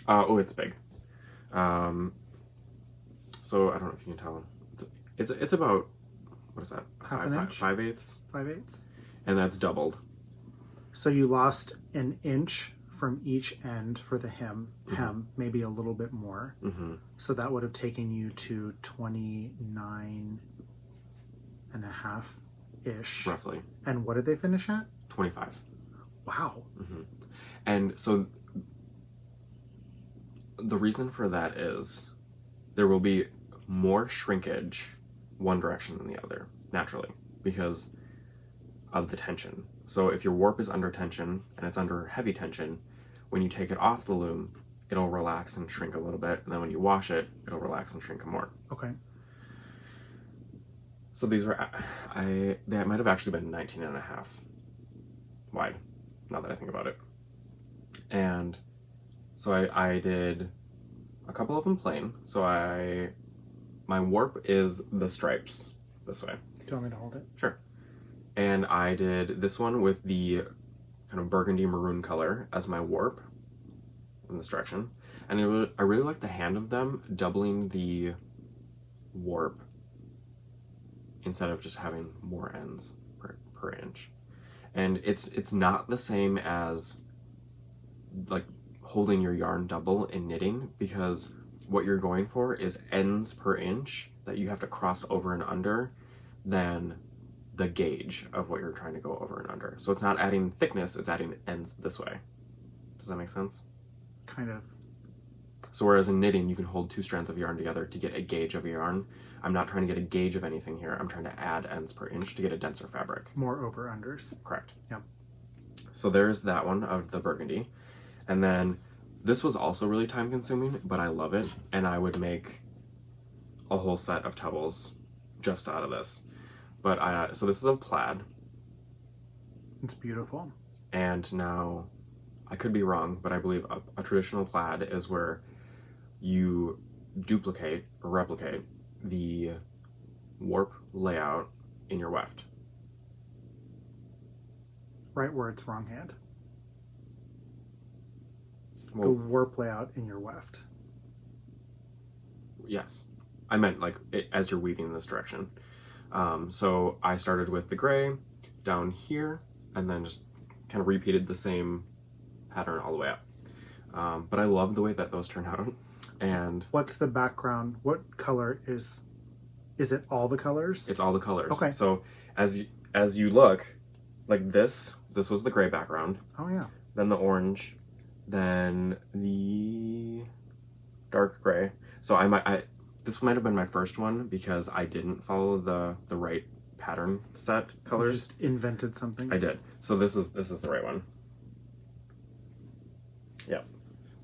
It's big. So I don't know if you can tell. It's about, what is that? Half an inch? 5/8? 5/8. And that's doubled. So you lost an inch from each end for the hem, maybe a little bit more. Mm-hmm. So that would have taken you to 29.5-ish. Roughly. And what did they finish at? 25. Wow. Mm-hmm. And so the reason for that is there will be more shrinkage one direction than the other, naturally, because of the tension. So if your warp is under tension and it's under heavy tension, when you take it off the loom, it'll relax and shrink a little bit, and then when you wash it, it'll relax and shrink more. Okay. So these were, they might have actually been 19.5 wide, now that I think about it. And so I did a couple of them plain. So my warp is the stripes this way. Do you want me to hold it? Sure. And I did this one with the kind of burgundy maroon color as my warp in this direction. And I really like the hand of them doubling the warp instead of just having more ends per inch. And it's not the same as like holding your yarn double in knitting, because what you're going for is ends per inch that you have to cross over and under than the gauge of what you're trying to go over and under. So it's not adding thickness, it's adding ends this way. Does that make sense? Kind of. So whereas in knitting, you can hold 2 strands of yarn together to get a gauge of yarn, I'm not trying to get a gauge of anything here. I'm trying to add ends per inch to get a denser fabric. More over-unders. Correct. Yep. So there's that one of the burgundy. And then this was also really time consuming, but I love it. And I would make a whole set of towels just out of this. But so this is a plaid. It's beautiful. And now, I could be wrong, but I believe a traditional plaid is where you duplicate or replicate the warp layout in your weft. Right words, wrong hand. Well, the warp layout in your weft. Yes. I meant like as you're weaving in this direction. So I started with the gray down here and then just kind of repeated the same pattern all the way up. But I love the way that those turn out. And what's the background? What color is it? All the colors? It's all the colors. Okay. So as you look, like this was the gray background. Oh yeah. Then the orange, then the dark gray. So this might have been my first one because I didn't follow the right pattern set colors. You just invented something. I did. So this is the right one. Yep.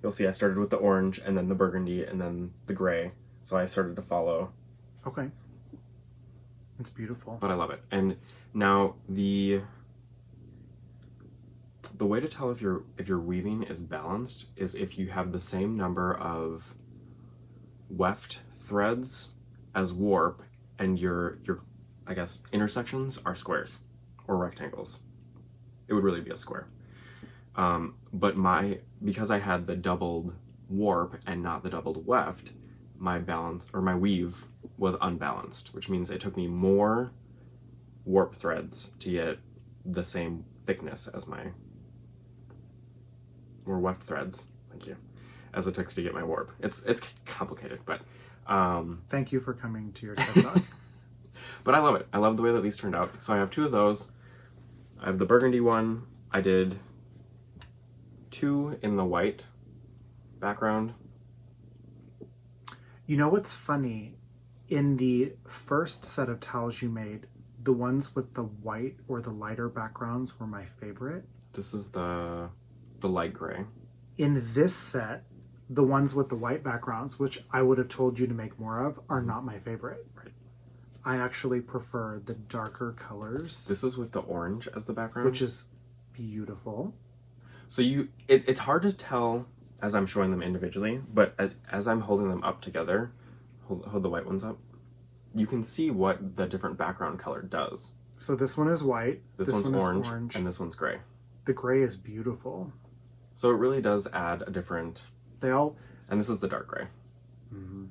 You'll see I started with the orange and then the burgundy and then the gray. So I started to follow. Okay. It's beautiful. But I love it. And now the way to tell if your weaving is balanced is if you have the same number of weft threads as warp and your I guess intersections are squares or rectangles. It would really be a square. But because I had the doubled warp and not the doubled weft, my weave was unbalanced, which means it took me more warp threads to get the same thickness as more weft threads. Thank you. As it took to get my warp. It's complicated, but thank you for coming to your TED Talk. But I love it. I love the way that these turned out. So I have 2 of those. I have the burgundy one. I did 2 in the white background. You know what's funny? In the first set of towels you made, the ones with the white or the lighter backgrounds were my favorite. This is the light gray. In this set, the ones with the white backgrounds, which I would have told you to make more of, are not my favorite. Right. I actually prefer the darker colors. This is with the orange as the background. Which is beautiful. So it's hard to tell as I'm showing them individually, but as I'm holding them up together, hold the white ones up, you can see what the different background color does. So this one is white. This one's orange, and this one's gray. The gray is beautiful. So it really does add a different... And this is the dark gray. Mm-hmm.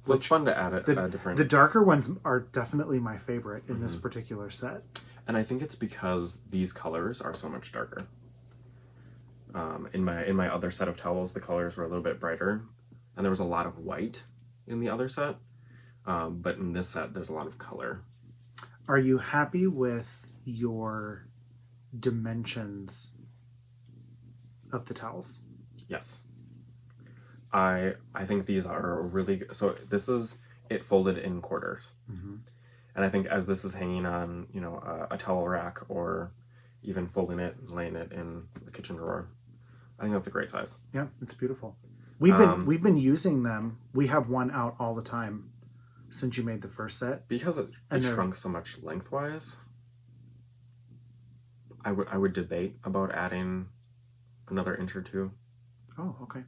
So it's fun to add a different... The darker ones are definitely my favorite in this particular set. And I think it's because these colors are so much darker. In my other set of towels, the colors were a little bit brighter, and there was a lot of white in the other set. But in this set, there's a lot of color. Are you happy with your dimensions of the towels? Yes. I think these are really good. So this is it folded in quarters. Mm-hmm. And I think as this is hanging on, a towel rack or even folding it and laying it in the kitchen drawer, I think that's a great size. Yeah, it's beautiful. We've been using them. We have one out all the time since you made the first set. Because it shrunk so much lengthwise, I would debate about adding another inch or two. Oh, okay.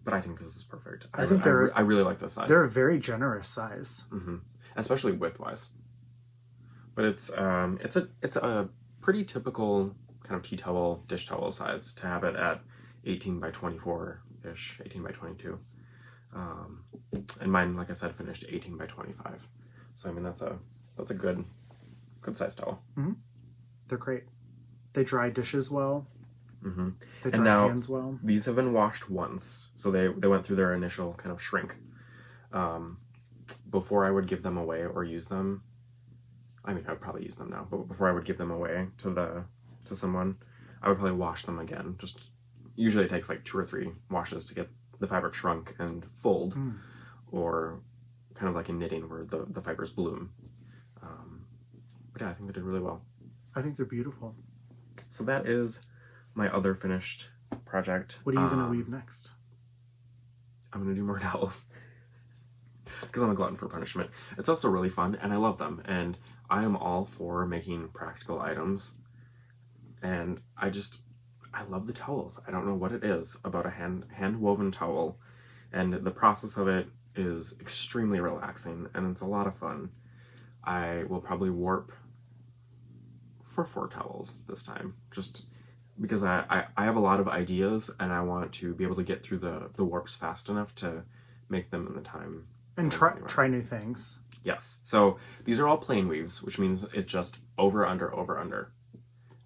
But I think this is perfect. I really like this size. They're a very generous size, especially width-wise. But it's a pretty typical kind of tea towel, dish towel size to have it at 18 by 24-ish, 18 by 22. And mine, like I said, finished 18 by 25. So I mean that's a good size towel. Mm-hmm. They're great. They dry dishes well. Mm-hmm. They dry hands well. These have been washed once, so they went through their initial kind of shrink. Before I would give them away or use them, I mean I would probably use them now, but before I would give them away to someone, I would probably wash them again. Just usually it takes like 2 or 3 washes to get the fabric shrunk and fold, or kind of like in knitting where the fibers bloom. But yeah, I think they did really well. I think they're beautiful. So that is my other finished project. What are you going to weave next? I'm going to do more towels. Because I'm a glutton for punishment. It's also really fun, and I love them. And I am all for making practical items. And I love the towels. I don't know what it is about a hand-woven towel. And the process of it is extremely relaxing, and it's a lot of fun. I will probably warp for 4 towels this time. Just because I have a lot of ideas, and I want to be able to get through the warps fast enough to make them in the time. And try new things. Yes. So these are all plain weaves, which means it's just over, under, over, under.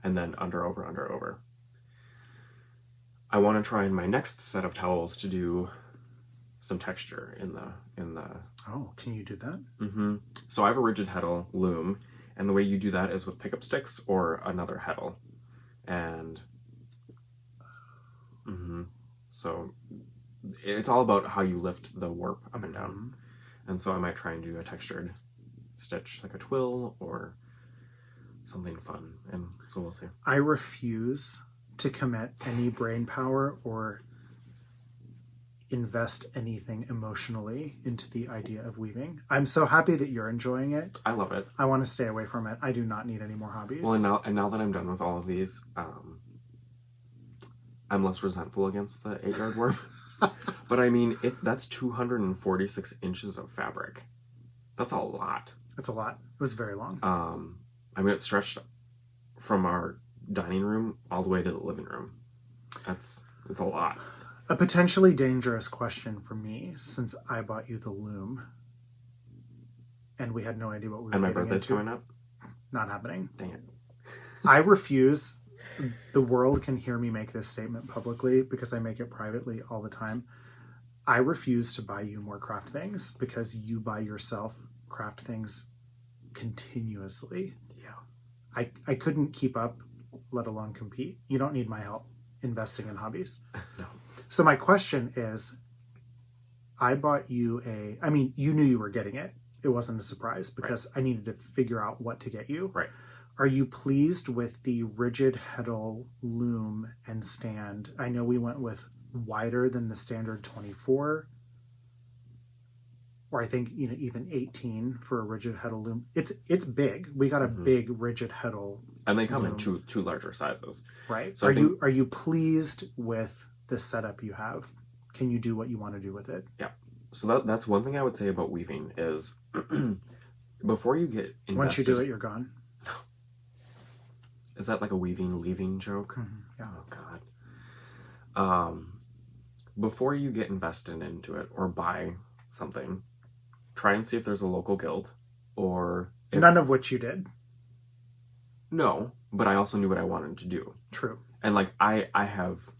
And then under, over, under, over. I want to try in my next set of towels to do some texture in the... Oh, can you do that? Mm-hmm. So I have a rigid heddle loom, and the way you do that is with pickup sticks or another heddle. And so it's all about how you lift the warp up and down. And so I might try and do a textured stitch, like a twill or something fun. And so we'll see. I refuse to commit any brain power or invest anything emotionally into the idea of weaving. I'm so happy that you're enjoying it. I love it. I want to stay away from it. I do not need any more hobbies. Well, and now that I'm done with all of these, I'm less resentful against the 8-yard warp. But I mean, that's 246 inches of fabric. That's a lot. That's a lot. It was very long. I mean, it stretched from our dining room all the way to the living room. It's a lot. A potentially dangerous question for me, since I bought you the loom, and we had no idea what we were and my getting birthday's into. coming up? Not happening. Dang it. I refuse. The world can hear me make this statement publicly because I make it privately all the time. I refuse to buy you more craft things because you buy yourself craft things continuously. Yeah. I couldn't keep up, let alone compete. You don't need my help investing in hobbies. No. So my question is, I bought you you knew you were getting it. It wasn't a surprise because I needed to figure out what to get you. Right. Are you pleased with the rigid heddle loom and stand? I know we went with wider than the standard 24, or I think even 18 for a rigid heddle loom. It's big. We got a big rigid heddle, and they come in two larger sizes. Right. So are you pleased with the setup you have? Can you do what you want to do with it? Yeah. So that's one thing I would say about weaving is before you get invested... Once you do it, you're gone. Is that like a leaving joke? Mm-hmm. Yeah. Oh, God. Before you get invested into it or buy something, try and see if there's a local guild, or none of which you did. No, but I also knew what I wanted to do. True. And like I have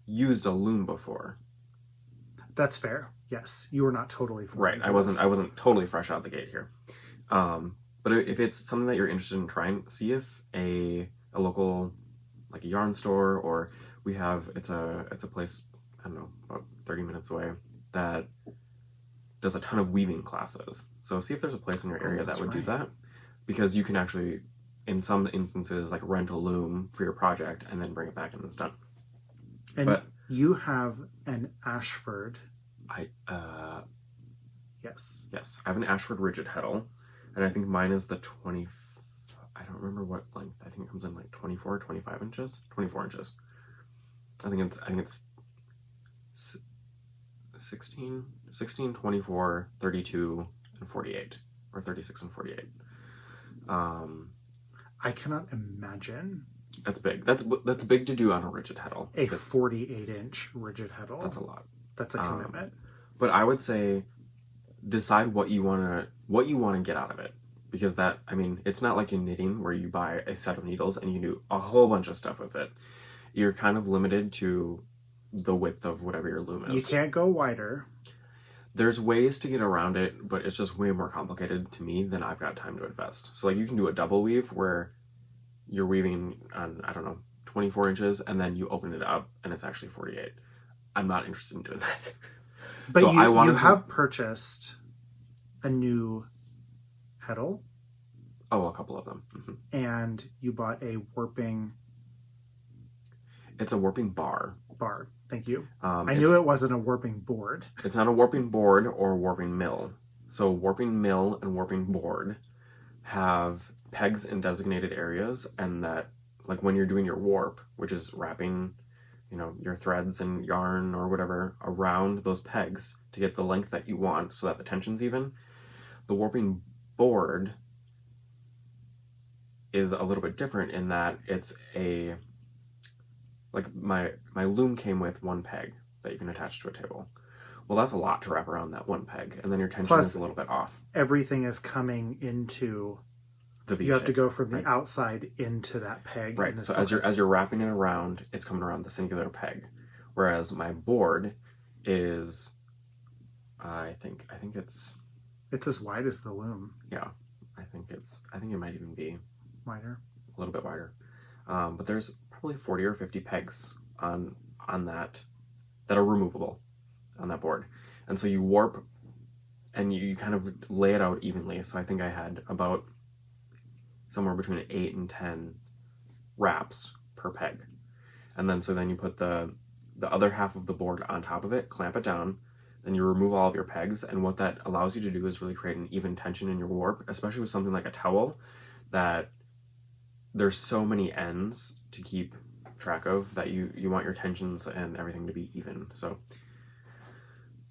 used a loom before. That's fair. Yes, you were not totally right. I wasn't totally fresh out the gate here. But if it's something that you're interested in trying, see if a local, like a yarn store, or we have it's a place, I don't know, about 30 minutes away, that does a ton of weaving classes. So see if there's a place in your area that would do that, because you can actually, in some instances, like rent a loom for your project and then bring it back and it's done. And you have an Ashford. Yes, I have an Ashford rigid heddle, and I think mine is the 20. I don't remember what length. I think it comes in like 24, 25 inches, 24 inches. I think it's 16, 24, 32, and 48, or 36 and 48. I cannot imagine. That's big. That's big to do on a rigid heddle. A 48-inch rigid heddle. That's a lot. That's a commitment. But I would say decide what you want to get out of it, because that, I mean, it's not like in knitting where you buy a set of needles and you can do a whole bunch of stuff with it. You're kind of limited to the width of whatever your loom is. You can't go wider. There's ways to get around it, but it's just way more complicated to me than I've got time to invest. So like you can do a double weave where you're weaving on, I don't know, 24 inches, and then you open it up and it's actually 48. I'm not interested in doing that. But so you have purchased a new heddle. Oh, a couple of them. Mm-hmm. And you bought a warping... It's a warping bar. Thank you. I knew it wasn't a warping board. It's not a warping board or a warping mill. So warping mill and warping board have pegs in designated areas, and that, like when you're doing your warp, which is wrapping, you know, your threads and yarn or whatever around those pegs to get the length that you want so that the tension's even, the warping board is a little bit different in that it's a, like my loom came with one peg that you can attach to a table. Well, that's a lot to wrap around that one peg, and then your tension is a little bit off. Everything is coming into the V-shape. You have to go from the outside into that peg. Right. So as you're wrapping it around, it's coming around the singular peg. Whereas my board is, I think it's as wide as the loom. Yeah. I think it might even be wider. A little bit wider. But there's probably 40 or 50 pegs on that are removable on that board. And so you warp and you kind of lay it out evenly. So I think I had about somewhere between 8 and 10 wraps per peg. And then you put the other half of the board on top of it, clamp it down, then you remove all of your pegs, and what that allows you to do is really create an even tension in your warp, especially with something like a towel, that there's so many ends to keep track of that you want your tensions and everything to be even. So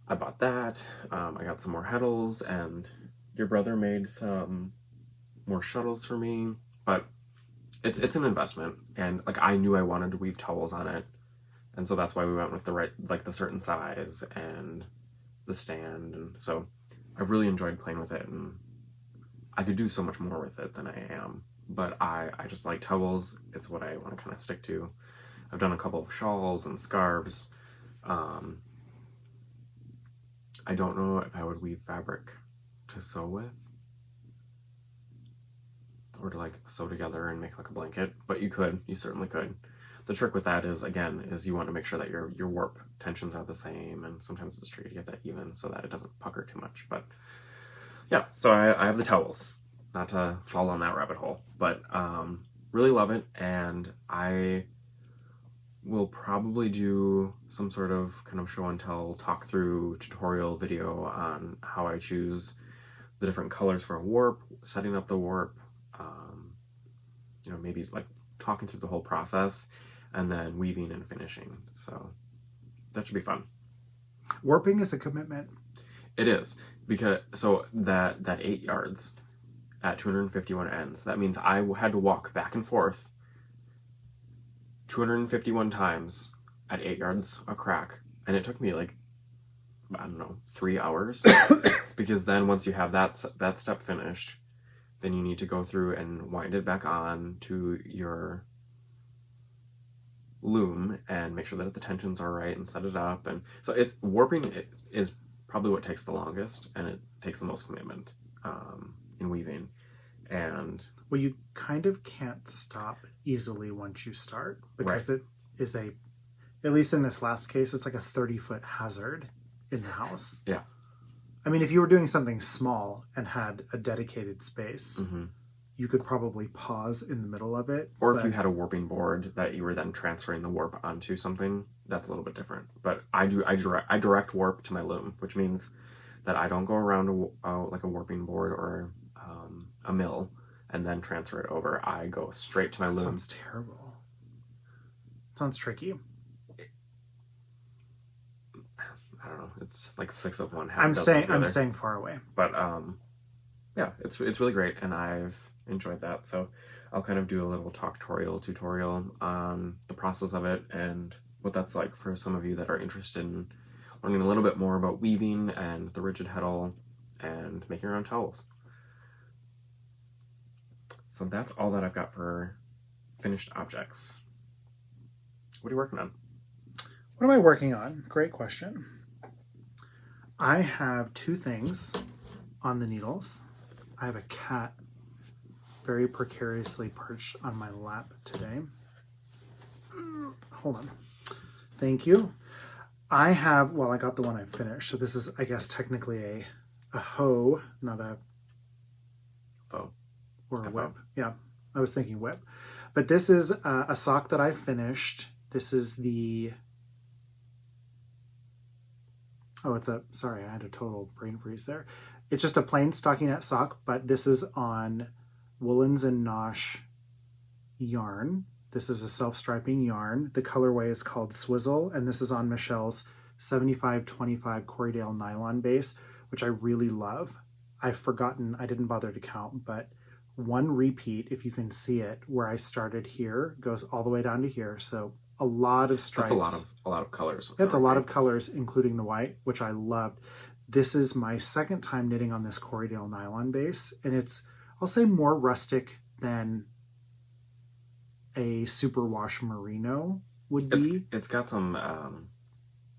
I bought that. I got some more heddles, and your brother made some more shuttles for me, but it's an investment, and like I knew I wanted to weave towels on it, and so that's why we went with the certain size and the stand, and so I've really enjoyed playing with it, and I could do so much more with it than I am, but I just like towels. It's what I want to kind of stick to. I've done a couple of shawls and scarves. I don't know if I would weave fabric to sew with, or to like sew together and make like a blanket, but you certainly could. The trick with that is you want to make sure that your warp tensions are the same, and sometimes it's tricky to get that even so that it doesn't pucker too much. But yeah, so I have the towels, not to fall on that rabbit hole, but really love it, and I will probably do some sort of kind of show and tell, talk through tutorial video on how I choose the different colors for a warp, setting up the warp, maybe like talking through the whole process, and then weaving and finishing. So that should be fun. Warping is a commitment. It is, because so that 8 yards at 251 ends, that means I had to walk back and forth 251 times at 8 yards a crack, and it took me like, I don't know, 3 hours Because then once you have that step finished, then you need to go through and wind it back on to your loom and make sure that the tensions are right and set it up. And so warping is probably what takes the longest, and it takes the most commitment in weaving. And well, you kind of can't stop easily once you start, because it is at least in this last case, it's like a 30-foot hazard in the house. Yeah. I mean, if you were doing something small and had a dedicated space, you could probably pause in the middle of it. Or if you had a warping board that you were then transferring the warp onto something, that's a little bit different. But I direct warp to my loom, which means that I don't go around like a warping board or a mill and then transfer it over. I go straight to my loom. Sounds terrible. Sounds tricky. I don't know. It's like 6 of one, half I'm dozen of the I'm other. staying far away. But yeah, it's really great, and I've enjoyed that. So I'll kind of do a little tutorial on the process of it and what that's like for some of you that are interested in learning a little bit more about weaving and the rigid heddle and making your own towels. So that's all that I've got for finished objects. What are you working on? What am I working on? Great question. I have 2 things on the needles. I have a cat very precariously perched on my lap today. Hold on. Thank you. I got the one I finished. So this is, I guess, technically a hoe, not a Faux. Or a whip. Yeah, I was thinking whip. But this is a sock that I finished. This is the... sorry, I had a total brain freeze there. It's just a plain stockinette sock, but this is on Woolens and Nosh yarn. This is a self-striping yarn. The colorway is called Swizzle, and this is on Michelle's 75-25 Corriedale nylon base, which I really love. I've forgotten, I didn't bother to count, but one repeat, if you can see it, where I started here, goes all the way down to here. So a lot of stripes. That's a lot of colors. That's a lot of colors, including the white, which I loved. This is my second time knitting on this Corriedale nylon base, and it's, I'll say, more rustic than a superwash merino would be. It's got some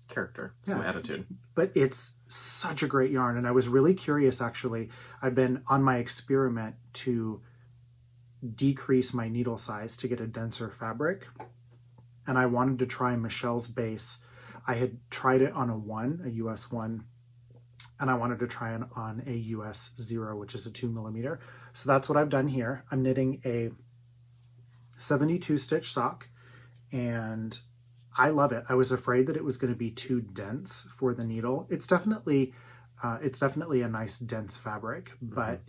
character, some attitude. But it's such a great yarn, and I was really curious, actually. I've been on my experiment to decrease my needle size to get a denser fabric, and I wanted to try Michelle's base. I had tried it on a US 1, and I wanted to try it on a US 0, which is a 2mm. So that's what I've done here. I'm knitting a 72 stitch sock, and I love it. I was afraid that it was going to be too dense for the needle. It's definitely a nice dense fabric, but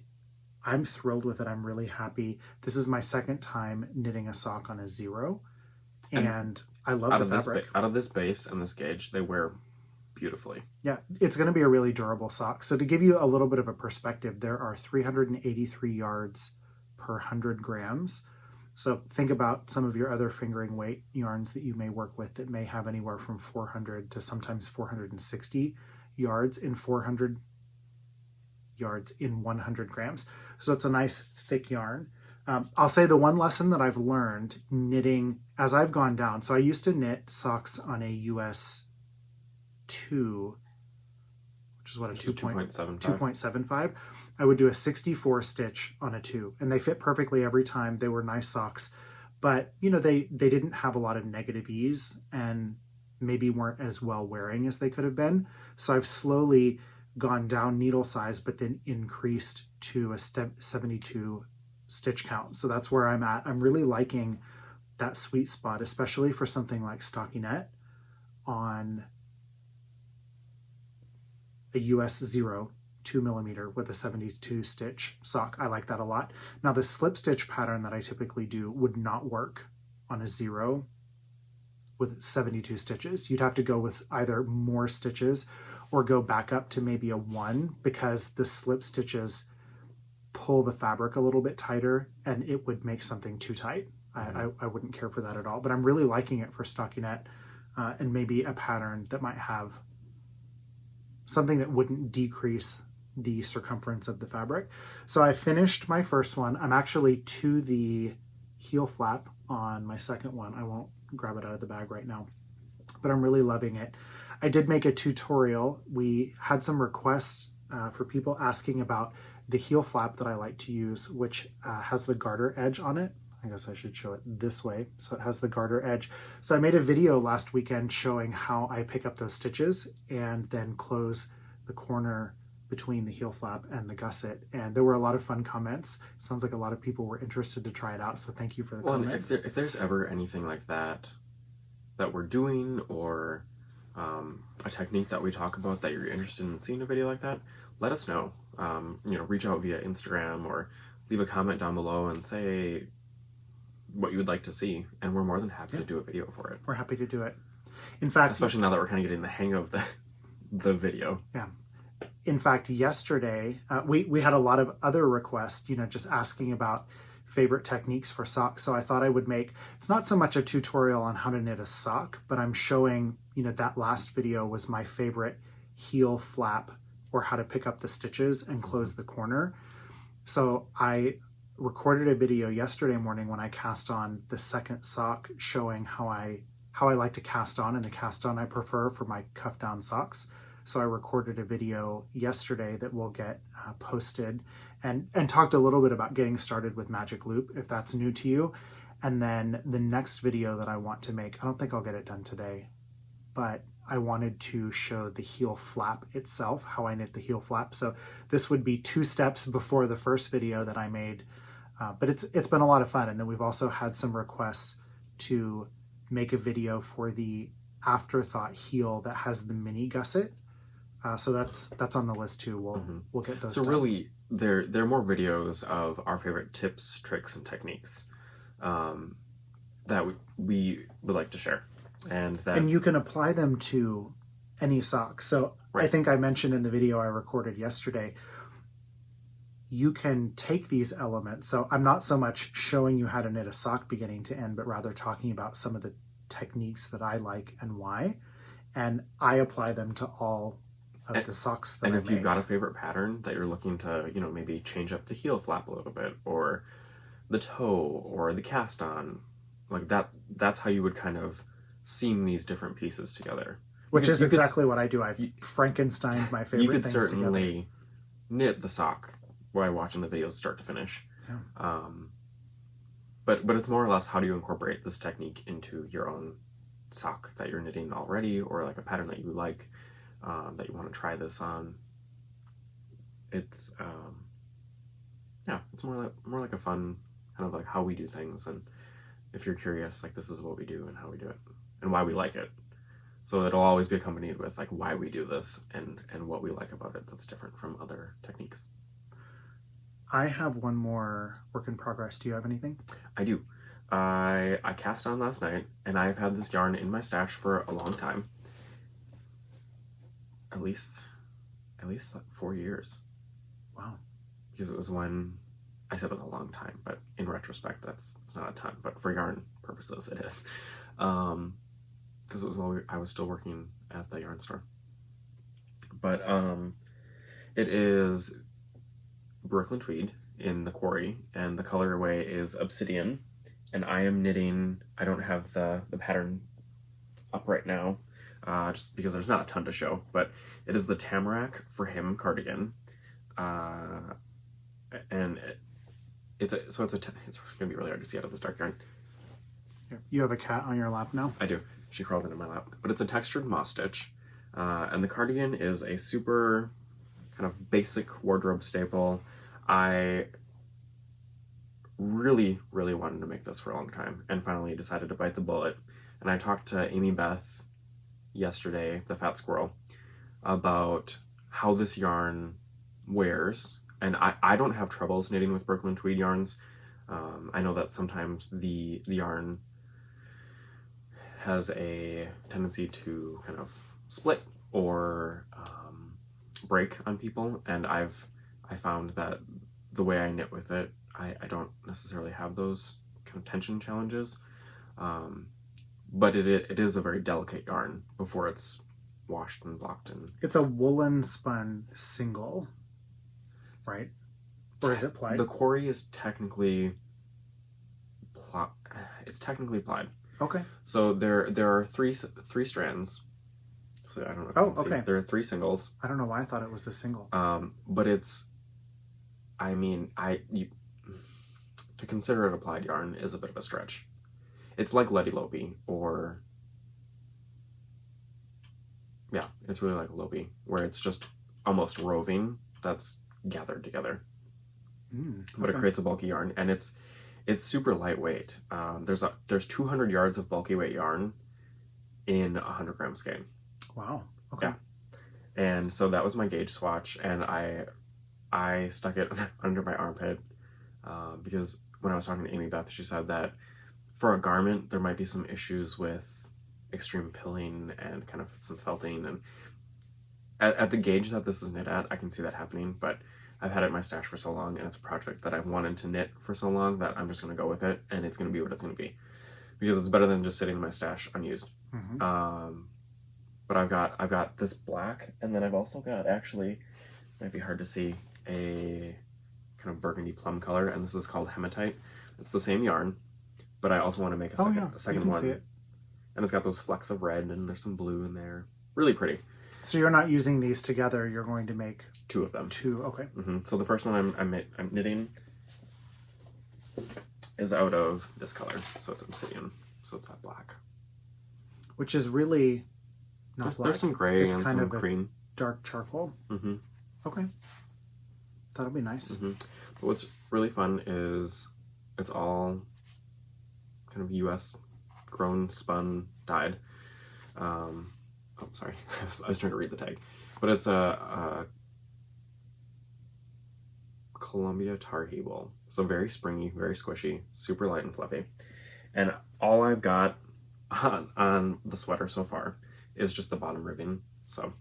I'm thrilled with it. I'm really happy. This is my second time knitting a sock on a 0, and I love the fabric. Out of this base and this gauge, they wear beautifully. Yeah, it's going to be a really durable sock. So to give you a little bit of a perspective, there are 383 yards per 100 grams. So think about some of your other fingering weight yarns that you may work with that may have anywhere from 400 to sometimes 460 yards in 400 yards in 100 grams. So it's a nice thick yarn. I'll say the one lesson that I've learned knitting as I've gone down. So I used to knit socks on a US 2, which is what, a 2.75. I would do a 64 stitch on a 2, and they fit perfectly every time. They were nice socks, but they didn't have a lot of negative ease and maybe weren't as well wearing as they could have been. So I've slowly gone down needle size, but then increased to a 72 stitch count. So that's where I'm at. I'm really liking that sweet spot, especially for something like stockinette on a US 0 2mm with a 72 stitch sock. I like that a lot. Now the slip stitch pattern that I typically do would not work on a 0 with 72 stitches. You'd have to go with either more stitches or go back up to maybe a 1, because the slip stitches pull the fabric a little bit tighter and it would make something too tight. I wouldn't care for that at all, but I'm really liking it for stockinette and maybe a pattern that might have something that wouldn't decrease the circumference of the fabric. So I finished my first one. I'm actually to the heel flap on my second one. I won't grab it out of the bag right now, but I'm really loving it. I did make a tutorial. We had some requests for people asking about the heel flap that I like to use, which has the garter edge on it. I guess I should show it this way. So it has the garter edge. So I made a video last weekend showing how I pick up those stitches and then close the corner between the heel flap and the gusset. And there were a lot of fun comments. Sounds like a lot of people were interested to try it out. So thank you for the comments. If there's ever anything like that we're doing, or a technique that we talk about that you're interested in seeing a video like that, let us know. Reach out via Instagram or leave a comment down below and say what you would like to see, and we're more than happy to do a video for it. We're happy to do it. In fact, especially now that we're kind of getting the hang of the video. Yeah. In fact, yesterday we had a lot of other requests, just asking about favorite techniques for socks. So I thought I would make, it's not so much a tutorial on how to knit a sock, but I'm showing, that last video was my favorite heel flap, or how to pick up the stitches and close the corner. So I recorded a video yesterday morning when I cast on the second sock, showing how I like to cast on, and the cast on I prefer for my cuff down socks. So I recorded a video yesterday that will get posted, and talked a little bit about getting started with Magic Loop, if that's new to you. And then the next video that I want to make, I don't think I'll get it done today, but I wanted to show the heel flap itself, how I knit the heel flap. So this would be 2 steps before the first video that I made. But it's been a lot of fun. And then we've also had some requests to make a video for the afterthought heel that has the mini gusset. So that's on the list too. We'll get those. So really, there are more videos of our favorite tips, tricks, and techniques that we would like to share, and you can apply them to any sock. So right. I think I mentioned in the video I recorded yesterday, you can take these elements. So I'm not so much showing you how to knit a sock beginning to end, but rather talking about some of the techniques that I like and why, and I apply them to all of the socks that I make. And if you've got a favorite pattern that you're looking to, maybe change up the heel flap a little bit, or the toe, or the cast on, like that's how you would kind of seam these different pieces together. Which is exactly what I do. I've Frankensteined my favorite things together. You could certainly knit the sock by watching the videos start to finish. Yeah. But it's more or less, how do you incorporate this technique into your own sock that you're knitting already, or like a pattern that you like, that you want to try this on. It's it's more like a fun kind of like how we do things, and if you're curious, like, this is what we do and how we do it and why we like it. So it'll always be accompanied with like why we do this and what we like about it that's different from other techniques. I have one more work in progress. Do you have anything? I do. I cast on last night, and I've had this yarn in my stash for a long time. At least like 4 years. Wow. Because it was when I said it was a long time, but in retrospect, it's not a ton. But for yarn purposes, it is. Because it was while I was still working at the yarn store. But it is Brooklyn tweed in the quarry, and the colorway is obsidian. And I am knitting, I don't have the pattern up right now, just because there's not a ton to show, but it is the Tamarack for Him cardigan. And it's gonna be really hard to see out of this dark yarn. You have a cat on your lap now? I do. She crawled into my lap. But it's a textured moss stitch. And the cardigan is a super kind of basic wardrobe staple. I really, really wanted to make this for a long time, and finally decided to bite the bullet. And I talked to Amy Beth yesterday, the fat squirrel, about how this yarn wears. And I don't have troubles knitting with Brooklyn tweed yarns. I know that sometimes the yarn has a tendency to kind of split or break on people, and I found that the way I knit with it, I don't necessarily have those kind of tension challenges. But it is a very delicate yarn before it's washed and blocked. And it's a woolen spun single. right? Or is it plied? The quarry is technically it's technically plied. Okay. So there are three strands. So I don't know if you can see. There are 3 singles. I don't know why I thought it was a single. But it's, I mean, to consider it a plied yarn is a bit of a stretch. It's like Letty Lopy, or yeah, it's really like Lopy, where it's just almost roving that's gathered together. But it creates a bulky yarn, and it's super lightweight. There's 200 yards of bulky weight yarn in a 100-gram skein. Wow. Okay. Yeah. And so that was my gauge swatch, and I stuck it under my armpit because when I was talking to Amy Beth, she said that for a garment there might be some issues with extreme pilling and kind of some felting, and at the gauge that this is knit at, I can see that happening, but I've had it in my stash for so long, and it's a project that I've wanted to knit for so long that I'm just going to go with it, and it's going to be what it's going to be, because it's better than just sitting in my stash unused. But I've got this black, and then I've also got, actually, might be hard to see, a kind of burgundy plum color, and this is called hematite. It's the same yarn, but I also want to make a second one. See it. And it's got those flecks of red, and there's some blue in there. Really pretty. So you're not using these together, you're going to make 2 of them. 2, okay. So the first one I'm knitting is out of this color, so it's obsidian, so it's that black. Which is really not black. There's some gray and kind some of cream. Dark charcoal. Okay. That'll be nice. But what's really fun is it's all kind of U.S. grown, spun, dyed. Oh, sorry. I was trying to read the tag. But it's a Columbia Tar Heel wool. So very springy, very squishy, super light and fluffy. And all I've got on the sweater so far is just the bottom ribbing. So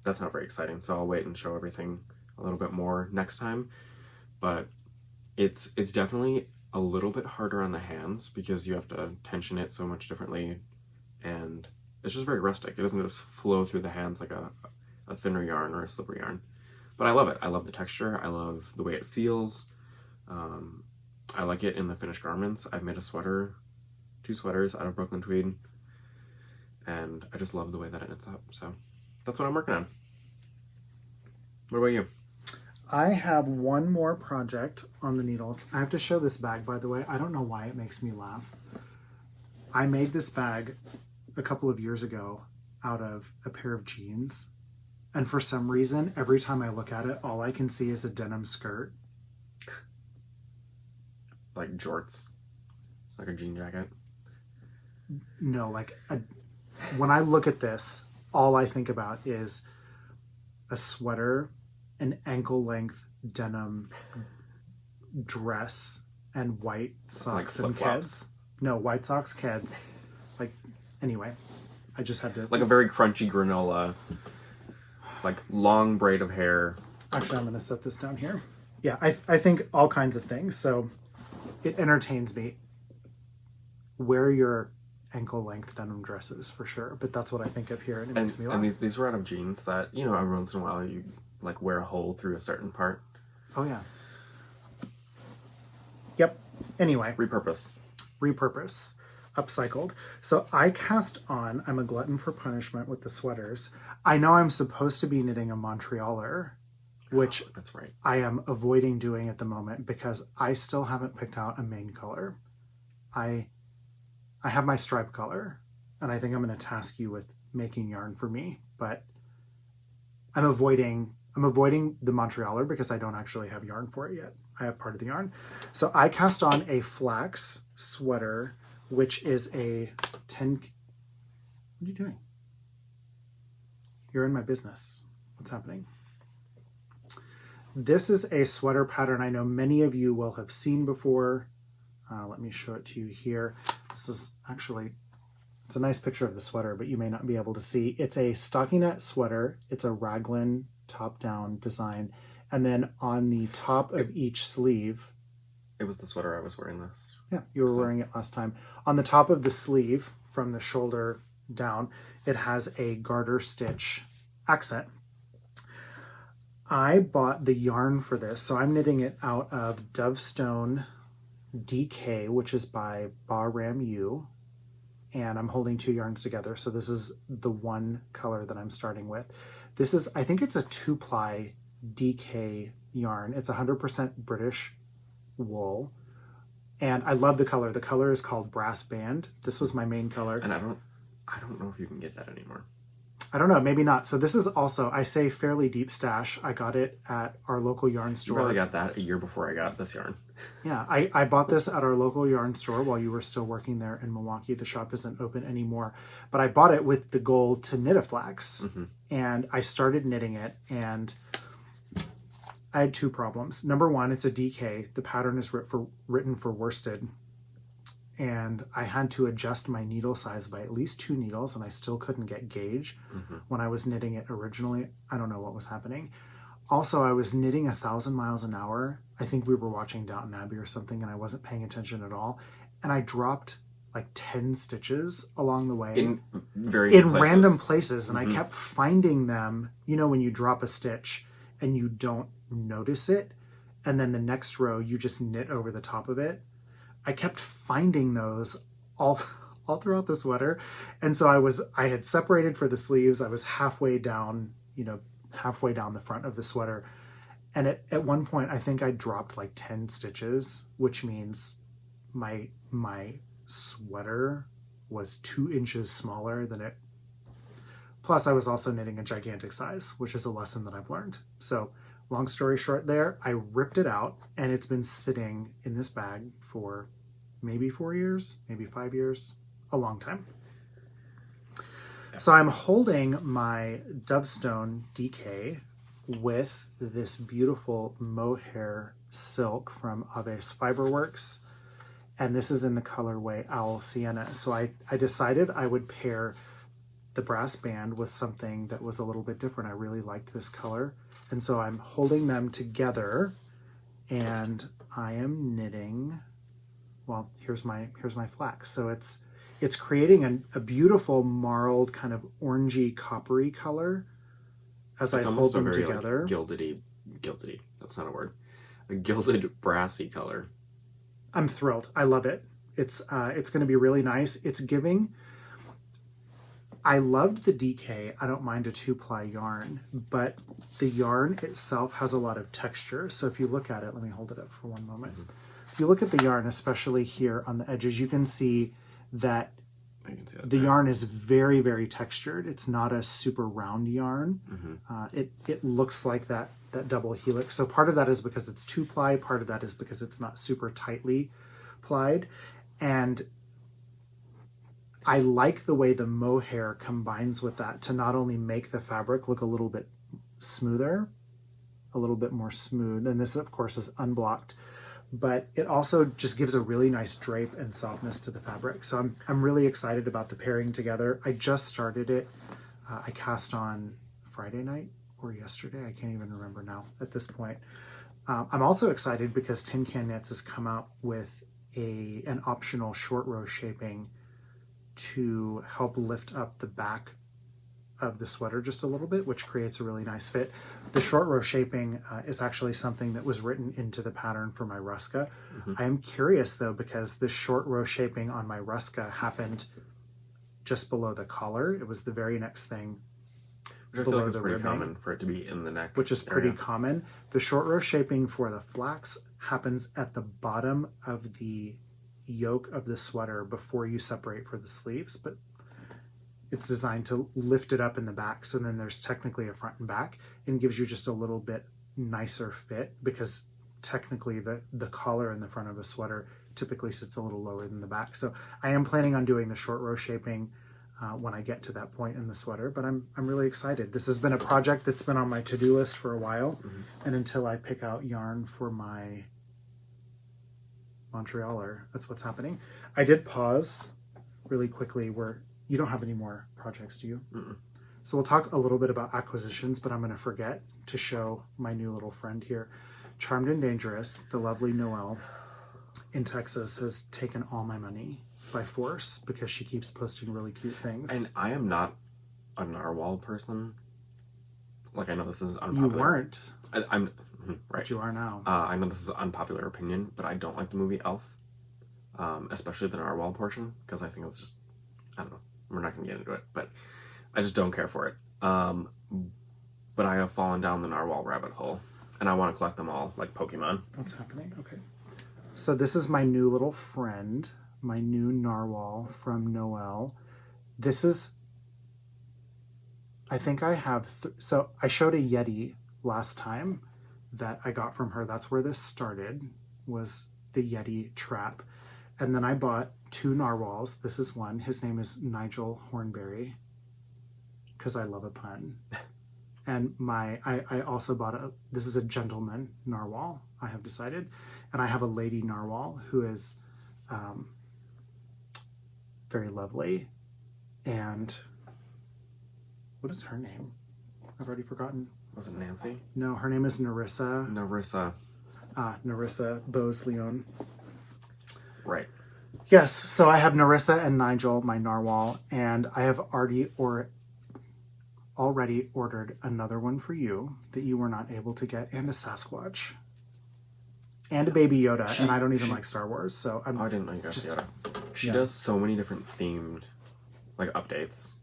that's not very exciting. So I'll wait and show everything a little bit more next time. But it's definitely a little bit harder on the hands because you have to tension it so much differently, and it's just very rustic. It doesn't just flow through the hands like a thinner yarn or a slippery yarn. But I love it. I love the texture. I love the way it feels. I like it in the finished garments. I've made a sweater, 2 sweaters out of Brooklyn tweed, and I just love the way that it knits up. So that's what I'm working on. What about you? I have one more project on the needles. I have to show this bag, by the way. I don't know why it makes me laugh. I made this bag a couple of years ago out of a pair of jeans. And for some reason, every time I look at it, all I can see is a denim skirt. Like jorts? Like a jean jacket? No, when I look at this, all I think about is a sweater, an ankle-length denim dress, and white socks and keds. No, white socks, keds. Anyway, I just had to... Like a very crunchy granola, like long braid of hair. Actually, I'm going to set this down here. Yeah, I think all kinds of things. So it entertains me. Wear your ankle-length denim dresses for sure, but that's what I think of here, and it makes me laugh. And these were out of jeans that, every once in a while you wear a hole through a certain part. Oh yeah. Yep. Anyway. Repurpose. Upcycled. So I cast on, I'm a glutton for punishment with the sweaters. I know I'm supposed to be knitting a Montrealer, which that's right. I am avoiding doing at the moment because I still haven't picked out a main color. I have my stripe color, and I think I'm going to task you with making yarn for me, but I'm avoiding the Montrealer because I don't actually have yarn for it yet. I have part of the yarn. So I cast on a flax sweater, which is a 10... What are you doing? You're in my business. What's happening? This is a sweater pattern I know many of you will have seen before. Let me show it to you here. This is actually... It's a nice picture of the sweater, but you may not be able to see. It's a stockinette sweater. It's a raglan top-down design. And then on the top of each sleeve... It was the sweater I was wearing this. Yeah, you were wearing it last time. On the top of the sleeve, from the shoulder down, it has a garter stitch accent. I bought the yarn for this, so I'm knitting it out of Dovestone DK, which is by Bahram U, and I'm holding 2 yarns together. So this is the one color that I'm starting with. This is, I think it's a 2-ply DK yarn. It's 100% British wool, and I love the color. The color is called Brass Band. This was my main color. And I don't know if you can get that anymore. I don't know, maybe not. So this is also, I say, fairly deep stash. I got it at our local yarn store. You probably got that a year before I got this yarn. Yeah, I bought this at our local yarn store while you were still working there in Milwaukee. The shop isn't open anymore. But I bought it with the goal to knit a flax. Mm-hmm. And I started knitting it, and I had 2 problems. Number one, it's a DK. The pattern is written for worsted. And I had to adjust my needle size by at least 2 needles, and I still couldn't get gauge when I was knitting it originally. I don't know what was happening. Also, I was knitting 1,000 miles an hour. I think we were watching Downton Abbey or something, and I wasn't paying attention at all. And I dropped like 10 stitches along the way. In random places. And I kept finding them, you know, when you drop a stitch and you don't notice it, and then the next row you just knit over the top of it. I kept finding those all throughout the sweater. And so I had separated for the sleeves. I was halfway down the front of the sweater. And at one point, I think I dropped like 10 stitches, which means my sweater was 2 inches smaller than it. Plus, I was also knitting a gigantic size, which is a lesson that I've learned. So long story short there, I ripped it out, and it's been sitting in this bag for maybe 4 years, maybe 5 years, a long time. So I'm holding my Dovestone DK with this beautiful mohair silk from Aves Fiberworks, and this is in the colorway Owl Sienna. So I decided I would pair the brass band with something that was a little bit different. I really liked this color. And so I'm holding them together, and I am knitting, well, here's my flax. So it's creating a beautiful marled kind of orangey coppery color as I hold them together. Like gildedy, that's not a word. A gilded brassy color. I'm thrilled. I love it. It's going to be really nice. It's giving. I loved the DK. I don't mind a 2-ply yarn, but the yarn itself has a lot of texture. So if you look at it, let me hold it up for one moment. Mm-hmm. If you look at the yarn, especially here on the edges, you can see that the yarn is very, very textured. It's not a super round yarn. Mm-hmm. It looks like that double helix. So part of that is because it's 2-ply. Part of that is because it's not super tightly plied. And I like the way the mohair combines with that to not only make the fabric look a little bit smoother, a little bit more smooth, and this of course is unblocked, but it also just gives a really nice drape and softness to the fabric. So I'm really excited about the pairing together. I just started it. I cast on Friday night or yesterday. I can't even remember now at this point. I'm also excited because Tin Can Knits has come out with an optional short row shaping to help lift up the back of the sweater just a little bit, which creates a really nice fit. The short row shaping is actually something that was written into the pattern for my Ruska. Mm-hmm. I am curious though, because the short row shaping on my Ruska happened just below the collar. It was the very next thing. Which I feel like is pretty common for it to be in the neck. Which is pretty common. The short row shaping for the flax happens at the bottom of the yoke of the sweater before you separate for the sleeves, but it's designed to lift it up in the back, so then there's technically a front and back, and gives you just a little bit nicer fit, because technically the collar in the front of a sweater typically sits a little lower than the back. So I am planning on doing the short row shaping when I get to that point in the sweater, but I'm really excited. This has been a project that's been on my to-do list for a while, and until I pick out yarn for my Montrealer, that's what's happening. I did pause really quickly where you don't have any more projects, do you? Mm-mm. So we'll talk a little bit about acquisitions, but I'm going to forget to show my new little friend here. Charmed and Dangerous, the lovely Noelle in Texas, has taken all my money by force because she keeps posting really cute things. And I am not a narwhal person. like, I know this is unpopular. You weren't. I'm right. But you are now. I know this is an unpopular opinion, but I don't like the movie Elf, especially the narwhal portion, because I think it's just, I don't know. We're not going to get into it, but I just don't care for it. But I have fallen down the narwhal rabbit hole, and I want to collect them all, like Pokemon. What's happening? Okay. So this is my new little friend, my new narwhal from Noelle. This is, I think I have, so I showed a Yeti last time that I got from her. That's where this started, was the Yeti trap. And then I bought 2 narwhals. This is one. His name is Nigel Hornberry, because I love a pun. And I also bought this is a gentleman narwhal, I have decided. And I have a lady narwhal who is very lovely. And what is her name? I've already forgotten. Was it Nancy? No, her name is Narissa. Narissa Bose-Leon. Right. Yes, so I have Narissa and Nigel, my narwhal, and I have already ordered another one for you that you were not able to get, and a Sasquatch. And a Baby Yoda, and I don't even like Star Wars, so I'm... Oh, I didn't know you got Yoda. She does so many different themed, like, updates.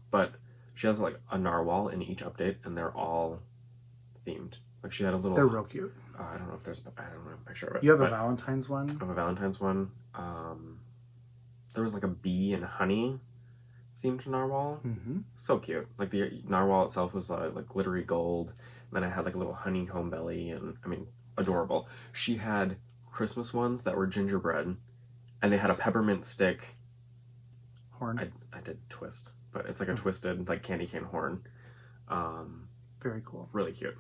But she has, like, a narwhal in each update, and they're all themed. Like, she had a little... They're real cute. I don't know if there's... I don't have a picture of it. You have a Valentine's one? I have a Valentine's one. There was, like, a bee and honey themed narwhal. Mm-hmm. So cute. Like, the narwhal itself was, like, glittery gold. And then I had, like, a little honeycomb belly, and, I mean, adorable. She had Christmas ones that were gingerbread, and they had a peppermint stick. Horn? I did twist, but it's like a twisted, like, candy cane horn. Very cool. Really cute.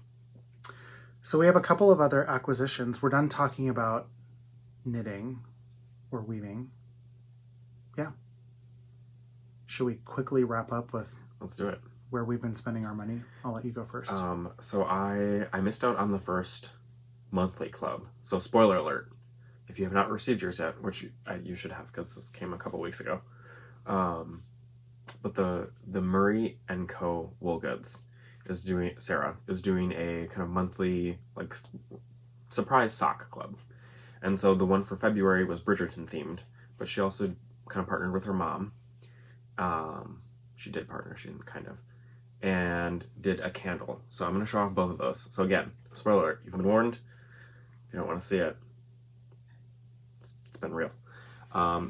So we have a couple of other acquisitions. We're done talking about knitting or weaving. Yeah. Should we quickly wrap up with... Let's do it. Where we've been spending our money? I'll let you go first. So I missed out on the first monthly club. So spoiler alert, if you have not received yours yet, which you should have because this came a couple weeks ago. But the Murray & Co. Wool Goods Sarah is doing a kind of monthly, like, surprise sock club. And so the one for February was Bridgerton themed, but she also kind of partnered with her mom. She did partner, she didn't kind of, and did a candle. So I'm going to show off both of those. So again, spoiler alert, you've been warned. If you don't want to see it, it's been real.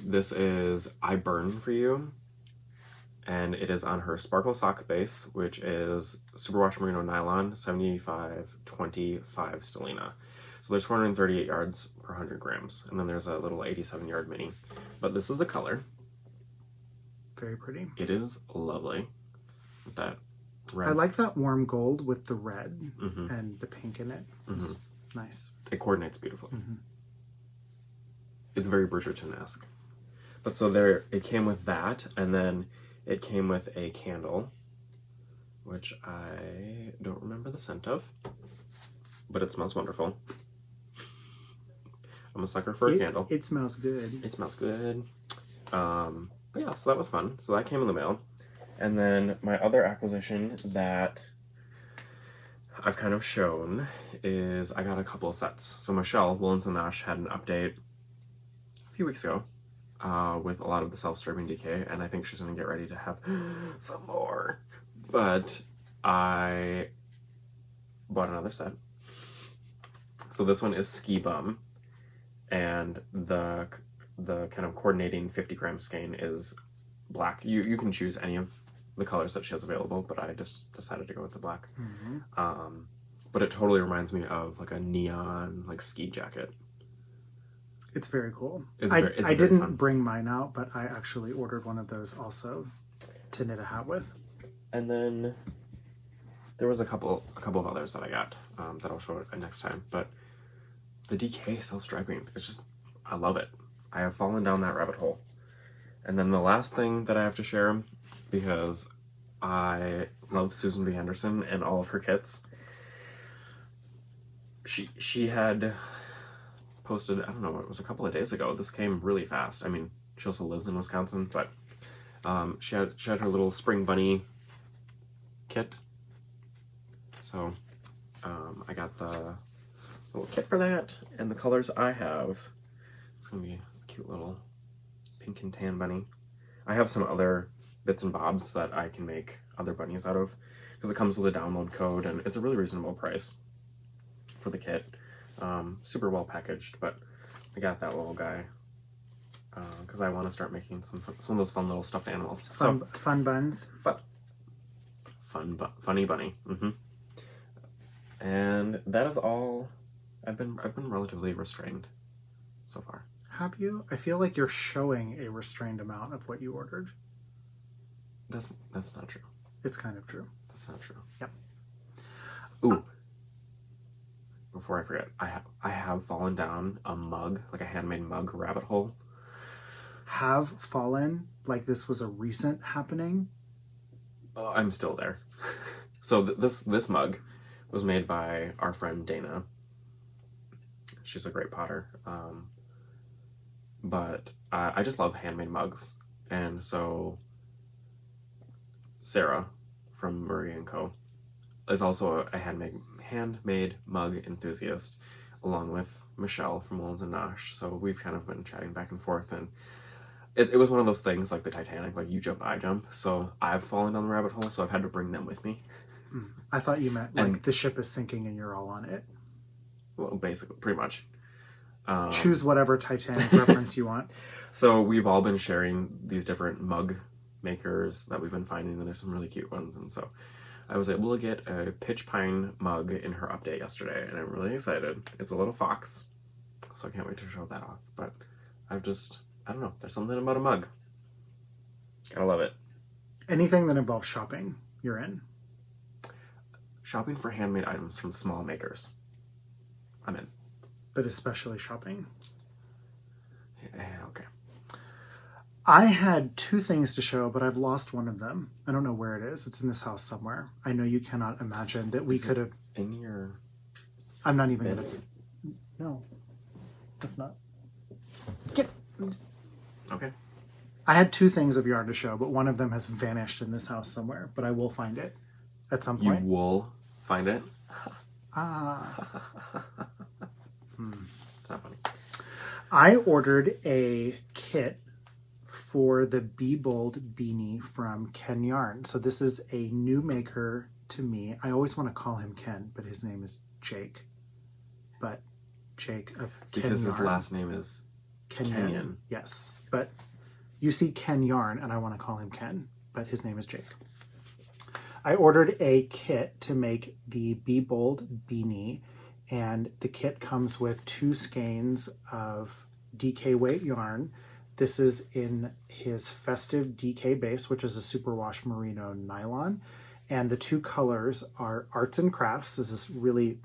This is I Burn For You, and it is on her Sparkle Sock base, which is Superwash Merino Nylon, 75/25 Stellina. So there's 438 yards per 100 grams, and then there's a little 87-yard mini. But this is the color. Very pretty. It is lovely. With that red. I like that warm gold with the red and the pink in it. It's nice. It coordinates beautifully. It's very Bridgerton-esque. But so there, it came with that, and then it came with a candle, which I don't remember the scent of, but it smells wonderful. I'm a sucker for a candle. It smells good. It smells good. But yeah, so that was fun. So that came in the mail. And then my other acquisition that I've kind of shown is I got a couple of sets. So Michelle, Woolens and Nash, had an update a few weeks ago with a lot of the self-stripping DK, and I think she's going to get ready to have some more. But I bought another set. So this one is Ski Bum, and the kind of coordinating 50-gram skein is black. You can choose any of the colors that she has available, but I just decided to go with the black. But it totally reminds me of like a neon like ski jacket. It's very cool. It's I very didn't fun. bring mine out, but I actually ordered one of those also to knit a hat with. And then there was a couple of others that I got that I'll show next time. But the DK self-striping, it's just, I love it. I have fallen down that rabbit hole. And then the last thing that I have to share, because I love Susan B. Anderson and all of her kits, she had posted, I don't know, it was a couple of days ago. This came really fast. I mean, she also lives in Wisconsin, but she had her little spring bunny kit, So I got the little kit for that, and the colors I have, it's going to be a cute little pink and tan bunny. I have some other bits and bobs that I can make other bunnies out of, because it comes with a download code, and it's a really reasonable price for the kit. Super well packaged, but I got that little guy because I want to start making some of those fun little stuffed animals. Fun buns. Funny bunny. And that is all. I've been relatively restrained so far. Have you? I feel like you're showing a restrained amount of what you ordered. That's not true. It's kind of true. That's not true. Yep. Ooh. Before I forget, I have fallen down a mug, like a handmade mug rabbit hole. Have fallen? Like this was a recent happening? I'm still there. So this mug was made by our friend Dana. She's a great potter. But I just love handmade mugs. And so Sarah from Murray & Co. is also a handmade mug enthusiast, along with Michelle from Willens and Nosh. So we've kind of been chatting back and forth, and it was one of those things like the Titanic, like you jump, I jump. So I've fallen down the rabbit hole, so I've had to bring them with me. I thought you meant like the ship is sinking and you're all on it. Well, basically, pretty much. Choose whatever Titanic reference you want. So we've all been sharing these different mug makers that we've been finding, and there's some really cute ones. And so I was able to get a pitch pine mug in her update yesterday, and I'm really excited. It's a little fox, so I can't wait to show that off. But I don't know, there's something about a mug. Gotta love it. Anything that involves shopping, you're in. Shopping for handmade items from small makers, I'm in. But especially shopping. Yeah, okay. I had two things to show, but I've lost one of them. I don't know where it is. It's in this house somewhere. I know you cannot imagine that we could have... In your... I'm not even going to... No. It's not. Get... Okay. I had two things of yarn to show, but one of them has vanished in this house somewhere. But I will find it at some point. You will find it? It's not funny. I ordered a kit for the Be Bold beanie from Ken Yarn. So this is a new maker to me. I always want to call him Ken, but his name is Jake. But Jake of Ken Because Yarn. his last name is Kenyon. Yes, but you see Ken Yarn, and I want to call him Ken, but his name is Jake. I ordered a kit to make the Be Bold beanie, and the kit comes with 2 skeins of DK weight yarn. This is in his festive DK base, which is a superwash merino nylon. And the 2 colors are Arts and Crafts. This is really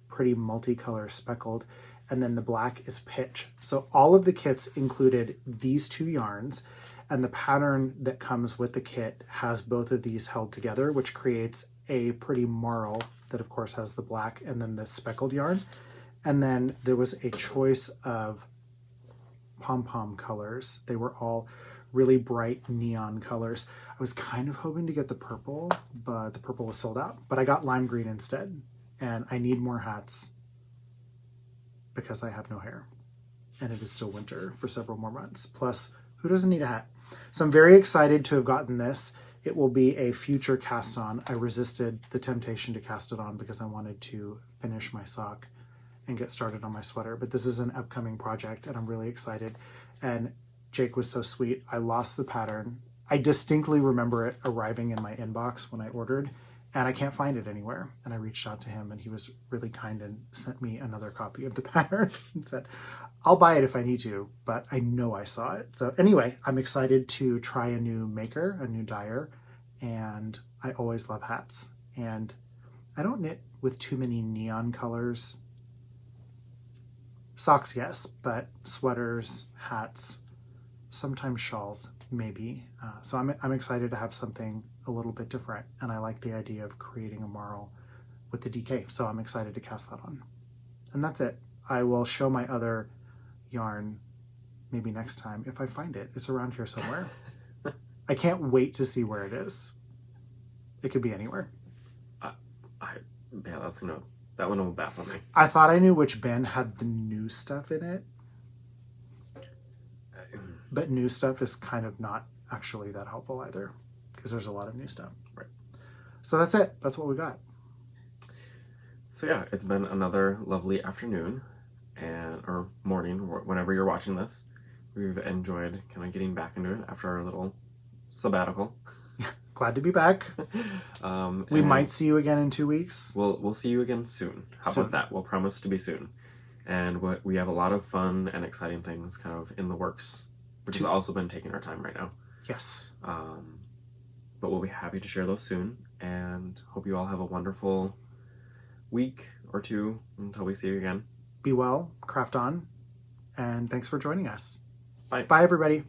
pretty multicolor speckled. And then the black is Pitch. So all of the kits included these 2 yarns. And the pattern that comes with the kit has both of these held together, which creates a pretty marl that, of course, has the black and then the speckled yarn. And then there was a choice of pom-pom colors. They were all really bright neon colors. I was kind of hoping to get the purple, but the purple was sold out. But I got lime green instead. And I need more hats because I have no hair. And it is still winter for several more months. Plus, who doesn't need a hat? So I'm very excited to have gotten this. It will be a future cast on. I resisted the temptation to cast it on because I wanted to finish my sock and get started on my sweater. But this is an upcoming project and I'm really excited. And Jake was so sweet. I lost the pattern. I distinctly remember it arriving in my inbox when I ordered, and I can't find it anywhere. And I reached out to him and he was really kind and sent me another copy of the pattern and said, I'll buy it if I need to, but I know I saw it. So anyway, I'm excited to try a new maker, a new dyer, and I always love hats. And I don't knit with too many neon colors. Socks, yes, but sweaters, hats, sometimes shawls, maybe. So I'm excited to have something a little bit different, and I like the idea of creating a marl with the DK, so I'm excited to cast that on. And that's it. I will show my other yarn maybe next time if I find it. It's around here somewhere. I can't wait to see where it is. It could be anywhere. Yeah, that one will baffle me. I thought I knew which bin had the new stuff in it, but new stuff is kind of not actually that helpful either, because there's a lot of new stuff. Right. So that's it. That's what we got. So yeah, it's been another lovely afternoon or morning, whenever you're watching this. We've enjoyed kind of getting back into it after our little sabbatical. Glad to be back. We might see you again in 2 weeks. We'll see you again soon. How about that? We'll promise to be soon. And we have a lot of fun and exciting things kind of in the works, which has also been taking our time right now. Yes. But we'll be happy to share those soon, and hope you all have a wonderful week or two until we see you again. Be well, craft on, and thanks for joining us. Bye. Bye, everybody.